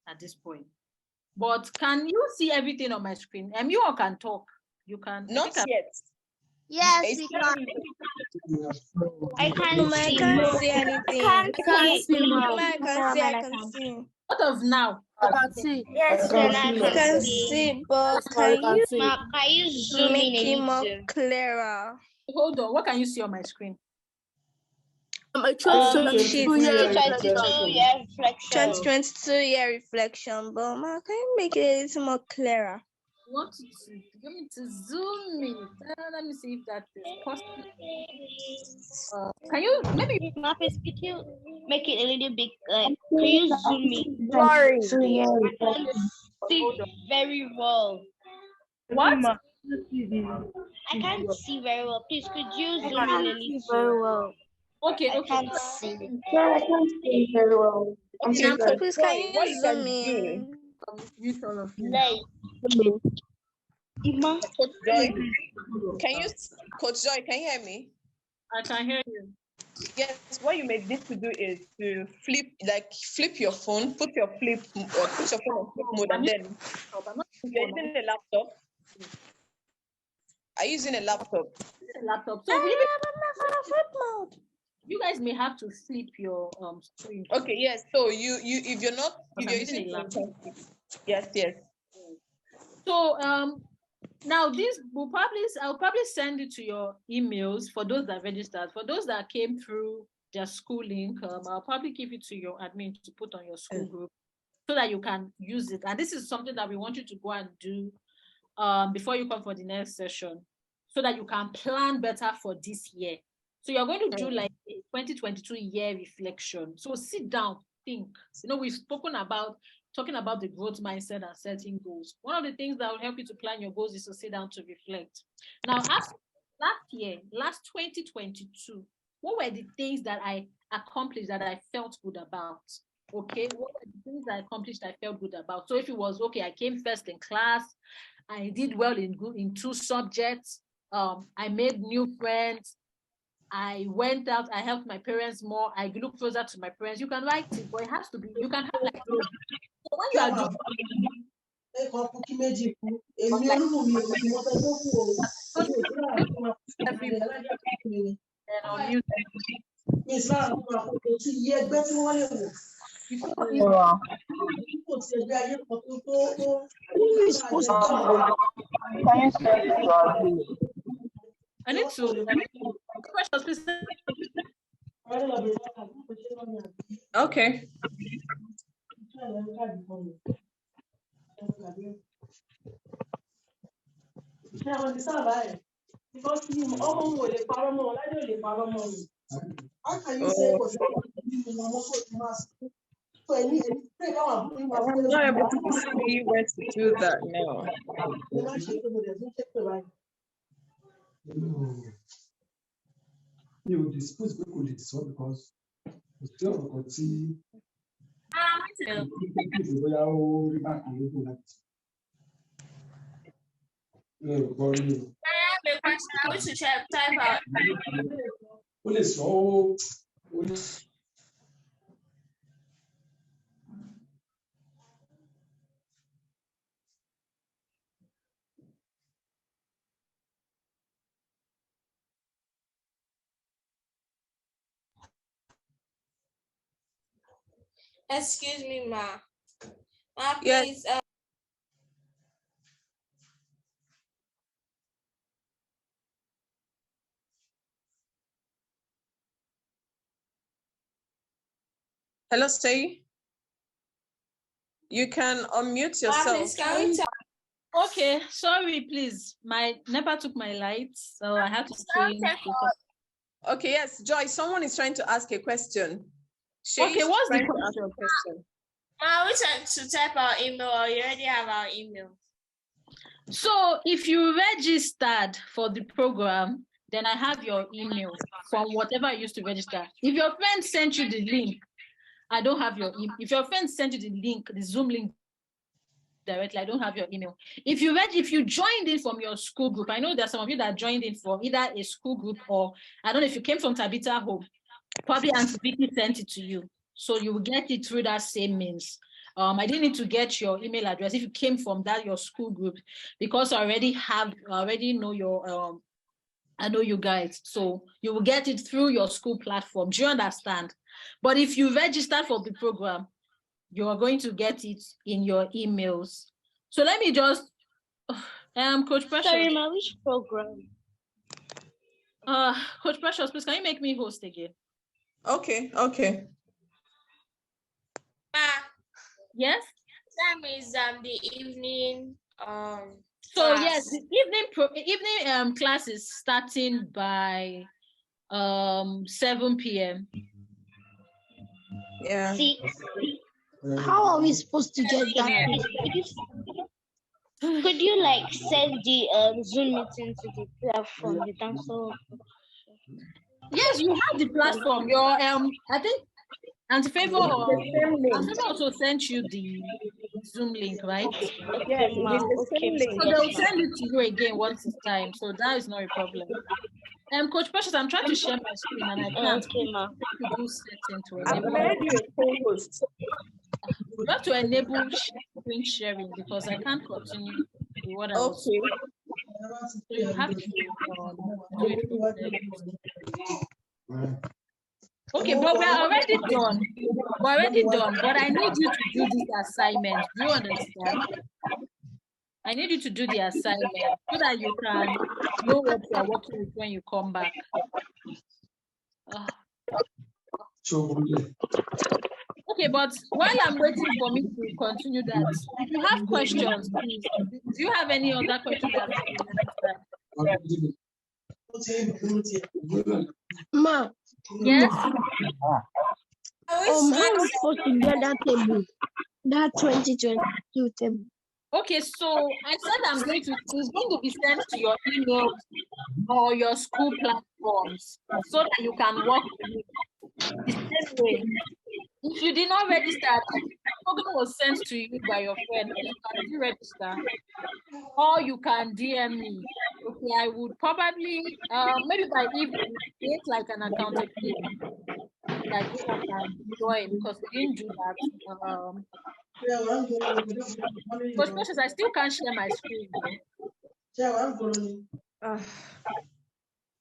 [SPEAKER 1] at this point. But can you see everything on my screen? You all can talk. You can.
[SPEAKER 5] Not yet.
[SPEAKER 4] Yes, we can. I can't see
[SPEAKER 8] anything.
[SPEAKER 4] I can't see.
[SPEAKER 8] I can see.
[SPEAKER 1] What of now?
[SPEAKER 7] I can see.
[SPEAKER 4] Yes,
[SPEAKER 8] I can see, but can you
[SPEAKER 4] zoom
[SPEAKER 8] make
[SPEAKER 4] in
[SPEAKER 8] it
[SPEAKER 4] a
[SPEAKER 8] more
[SPEAKER 4] little?
[SPEAKER 8] clearer?
[SPEAKER 1] Hold on. What can you see on my screen?
[SPEAKER 4] 2022 year reflection.
[SPEAKER 8] 2022 year reflection, but ma, can you make it a little more clearer?
[SPEAKER 1] Want to get me to zoom in? Let me see if that is possible. Can you maybe
[SPEAKER 4] Marcus, could you make it a little bit? Can you zoom in?
[SPEAKER 2] Sorry.
[SPEAKER 4] I can't see very well.
[SPEAKER 1] what?
[SPEAKER 4] I can't see very well. Please, could you zoom in a little? Very well.
[SPEAKER 1] Okay.
[SPEAKER 4] I can't see.
[SPEAKER 2] I can't see very well.
[SPEAKER 5] Okay,
[SPEAKER 8] Now,
[SPEAKER 5] Coach
[SPEAKER 8] please,
[SPEAKER 5] Joy,
[SPEAKER 8] can you
[SPEAKER 5] what you can
[SPEAKER 8] zoom in?
[SPEAKER 1] Mute all of you.
[SPEAKER 4] Like, Ima,
[SPEAKER 5] Coach Joy, Coach Joy, can you hear me?
[SPEAKER 1] I can hear you.
[SPEAKER 5] Yes, what you may need to do is to flip your phone, put your phone on flip mode, and then you're using a laptop. Are you using a laptop?
[SPEAKER 1] Laptop. So you guys may have to flip your screen.
[SPEAKER 5] Okay, yes. So if you're using a laptop. Yes.
[SPEAKER 1] So now I'll probably send it to your emails for those that registered. For those that came through their school link, I'll probably give it to your admin to put on your school group so that you can use it. And this is something that we want you to go and do before you come for the next session, so that you can plan better for this year. So you're going to do like a 2022 year reflection. So sit down, think. You know, we've talking about the growth mindset and setting goals. One of the things that will help you to plan your goals is to sit down to reflect. Now, after last 2022, what were the things that I accomplished that I felt good about? Okay, what were the things I accomplished I felt good about? So if it was, okay, I came first in class, I did well in 2 subjects, I made new friends, I went out, I helped my parents more, I look closer to my parents. You can write it, but it has to be, you can have like, so when you are doing I need to questions, please.
[SPEAKER 5] Okay.
[SPEAKER 2] How can you say
[SPEAKER 5] I'm not able to see where to do that now.
[SPEAKER 9] You dispose people with this one because it's still a continue.
[SPEAKER 8] Excuse me, ma.
[SPEAKER 5] Yes.
[SPEAKER 8] Please,
[SPEAKER 5] Hello, say. You can unmute yourself.
[SPEAKER 1] Okay, sorry, please. My NEPA took my lights, so I had to change.
[SPEAKER 5] Okay, yes, Joy, someone is trying to ask a question.
[SPEAKER 1] Okay, what's the
[SPEAKER 5] question?
[SPEAKER 4] Ma, we trying to type our email, or you already have our email?
[SPEAKER 1] So if you registered for the program, then I have your email from whatever you used to register. If your friend sent you the link, I don't have your email. If your friend sent you the link, the Zoom link directly, I don't have your email. If you joined in from your school group, I know there's some of you that joined in from either a school group or I don't know if you came from Tabitha home, probably Auntie Vicky sent it to you. So you will get it through that same means. I didn't need to get your email address if you came from your school group, because I already know your I know you guys. So you will get it through your school platform. Do you understand? But if you registered for the program, you are going to get it in your emails. So let me just Coach Precious.
[SPEAKER 8] Sorry, ma, which program?
[SPEAKER 1] Coach Precious, please can you make me host again?
[SPEAKER 5] Okay.
[SPEAKER 1] Yes.
[SPEAKER 4] Time is the evening.
[SPEAKER 1] So
[SPEAKER 4] class.
[SPEAKER 1] yes, the evening class is starting by 7 p.m.
[SPEAKER 5] Yeah.
[SPEAKER 8] How are we supposed to get that? Could you like send the Zoom meeting to the platform?
[SPEAKER 1] Yes, you have the platform. Your I think Auntie Favor also sent you the Zoom link, right?
[SPEAKER 5] Yes,
[SPEAKER 8] Okay.
[SPEAKER 1] So they'll send it to you again once it's time. So that is not a problem. Coach Precious, I'm trying to share my screen and I can't.
[SPEAKER 8] Okay, ma.
[SPEAKER 1] To do setting to
[SPEAKER 5] I've
[SPEAKER 1] enable.
[SPEAKER 5] made you a co-host.
[SPEAKER 1] You have to enable screen sharing because I can't continue with what I was.
[SPEAKER 5] Okay.
[SPEAKER 1] So you have to do it. Okay, but we're already done. But I need you to do this assignment. Do you understand? I need you to do the assignment so that you can know what you are working with when you come back. Okay, but while I'm waiting for me to continue that, if you have questions, please. Do you have any other questions?
[SPEAKER 8] Ma.
[SPEAKER 1] Yes.
[SPEAKER 8] How are we supposed to get that table? That 2022 table.
[SPEAKER 1] Okay, so I said it's going to be sent to your email or your school platforms so that you can work with it the same way. If you did not register, the program was sent to you by your friend. You can deregister, or you can DM me. Okay, I would probably maybe by evening create like an accountability that you can join because we didn't do that. But questions, I still can't share my screen.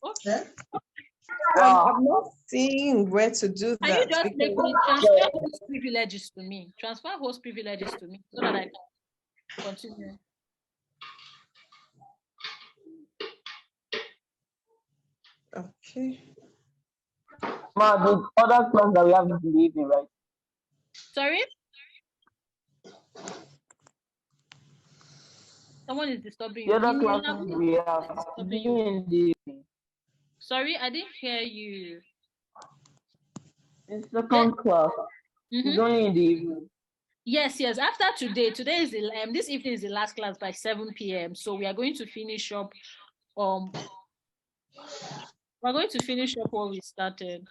[SPEAKER 1] Okay.
[SPEAKER 5] I'm not seeing where to do that.
[SPEAKER 1] Can you just make me transfer host privileges to me? Transfer host privileges to me so that I can continue.
[SPEAKER 5] Okay.
[SPEAKER 10] Ma, the other class that we have is in the evening, right?
[SPEAKER 1] Sorry? Someone is disturbing you.
[SPEAKER 10] The other classes we have in the evening.
[SPEAKER 1] Sorry, I didn't hear you.
[SPEAKER 10] In second class, it's only in the evening.
[SPEAKER 1] Yes. After today is the this evening is the last class by 7 p.m. So we are going to finish up. We're going to finish up what we started.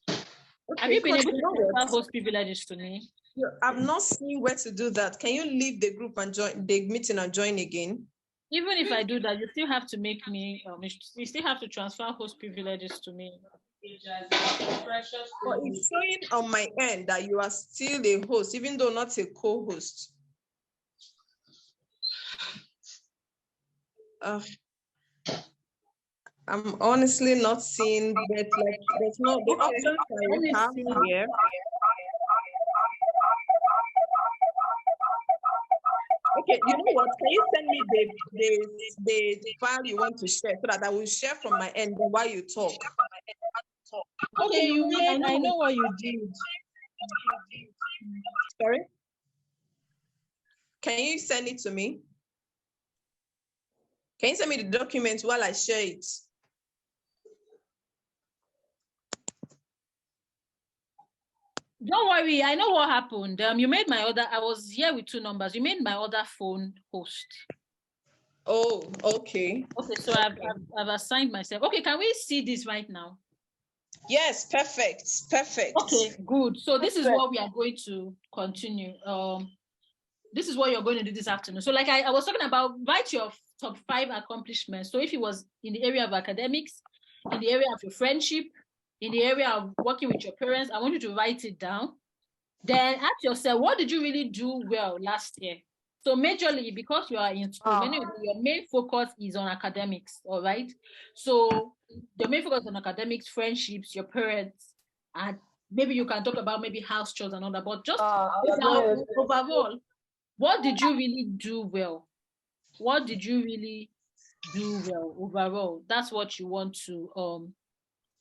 [SPEAKER 1] Okay, have you been able to transfer host privileges to me?
[SPEAKER 5] I'm not seeing where to do that. Can you leave the group and join the meeting and join again?
[SPEAKER 1] Even if I do that, you still have to make me. You still have to transfer host privileges to me.
[SPEAKER 5] But it's showing on my end that you are still a host, even though not a co-host. I'm honestly not seeing that. Like, there's no the options that we have here. Okay, you know what? Can you send me the file you want to share so that I will share from my end while you talk?
[SPEAKER 1] Okay, you made, I know what you did.
[SPEAKER 5] Sorry? Can you send it to me? Can you send me the document while I share it?
[SPEAKER 1] Don't worry, I know what happened. You made my other, I was here with two numbers. You made my other phone host.
[SPEAKER 5] Oh, okay.
[SPEAKER 1] Okay, so I've assigned myself. Okay, can we see this right now?
[SPEAKER 5] Yes, perfect. Perfect.
[SPEAKER 1] Okay, good. So this is what we are going to continue. This is what you're going to do this afternoon. So like I was talking about, write your top 5 accomplishments. So if it was in the area of academics, in the area of your friendship, in the area of working with your parents, I want you to write it down. Then ask yourself, what did you really do well last year? So majorly, because you are in school, your main focus is on academics, all right? So the main focus on academics, friendships, your parents, and maybe you can talk about maybe house chores and all that, but just overall, what did you really do well? What did you really do well overall? That's what you want to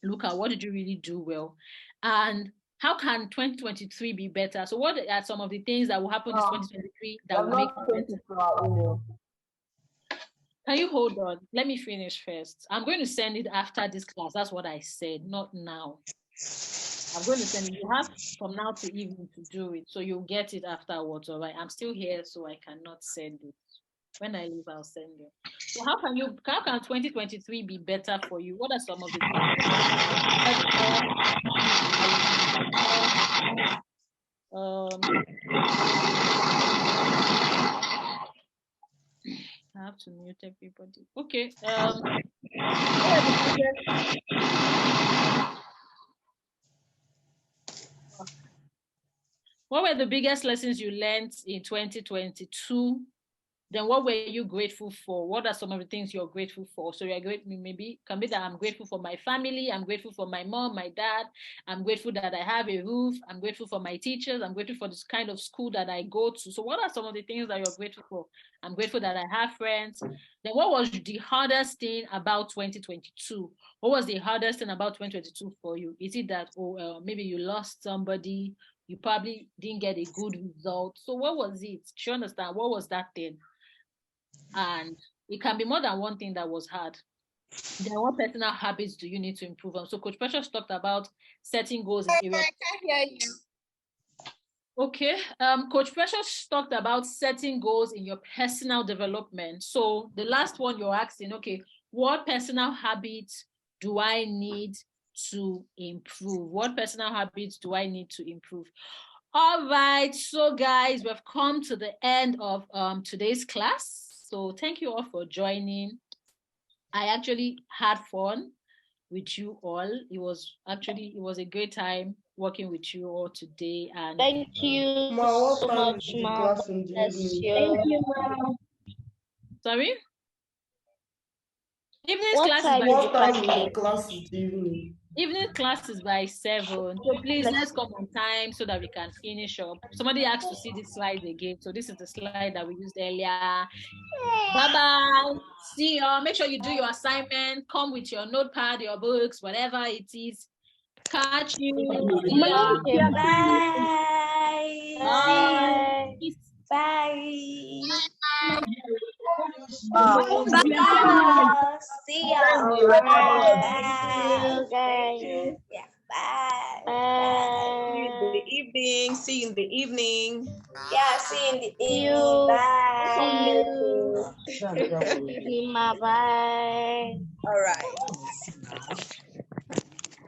[SPEAKER 1] look at. What did you really do well? And how can 2023 be better? So what are some of the things that will happen in 2023 that will make it better? Can you hold on? Let me finish first. I'm going to send it after this class. That's what I said, not now. I'm going to send it. You have from now to evening to do it. So you'll get it afterwards, all right? I'm still here, so I cannot send it. When I leave, I'll send you. So how can 2023 be better for you? What are some of the things? I have to mute everybody. Okay. What were the biggest lessons you learned in 2022? Then what were you grateful for? What are some of the things you're grateful for? So you're grateful, maybe can be that I'm grateful for my family, I'm grateful for my mom, my dad, I'm grateful that I have a roof, I'm grateful for my teachers, I'm grateful for this kind of school that I go to. So what are some of the things that you're grateful for? I'm grateful that I have friends. Then what was the hardest thing about 2022? What was the hardest thing about 2022 for you? Is it that, maybe you lost somebody, you probably didn't get a good result? So what was it? Do you understand? What was that thing? And it can be more than one thing that was hard. Then what personal habits do you need to improve on? So Coach Precious talked about setting goals in areas.
[SPEAKER 4] I can't hear you.
[SPEAKER 1] Okay. Coach Precious talked about setting goals in your personal development. So the last one you're asking, okay, what personal habits do I need to improve? What personal habits do I need to improve? All right, so guys, we've come to the end of today's class. So thank you all for joining. I actually had fun with you all. It was a great time working with you all today. And
[SPEAKER 8] thank you so much, Mom.
[SPEAKER 3] Thank you, Mom.
[SPEAKER 1] Sorry? Evening
[SPEAKER 3] class is
[SPEAKER 1] Evening class is by 7. So please let's come on time so that we can finish up. Somebody asked to see this slide again. So this is the slide that we used earlier. Bye-bye. See you. Make sure you do your assignment. Come with your notepad, your books, whatever it is. Catch you.
[SPEAKER 3] Bye.
[SPEAKER 1] Bye.
[SPEAKER 3] Bye.
[SPEAKER 4] Bye.
[SPEAKER 3] See ya.
[SPEAKER 8] Okay.
[SPEAKER 3] Yeah. Bye.
[SPEAKER 5] See you in the evening. See you in the evening.
[SPEAKER 3] Yeah, see you in the evening. Bye.
[SPEAKER 8] See you. Bye.
[SPEAKER 5] All right.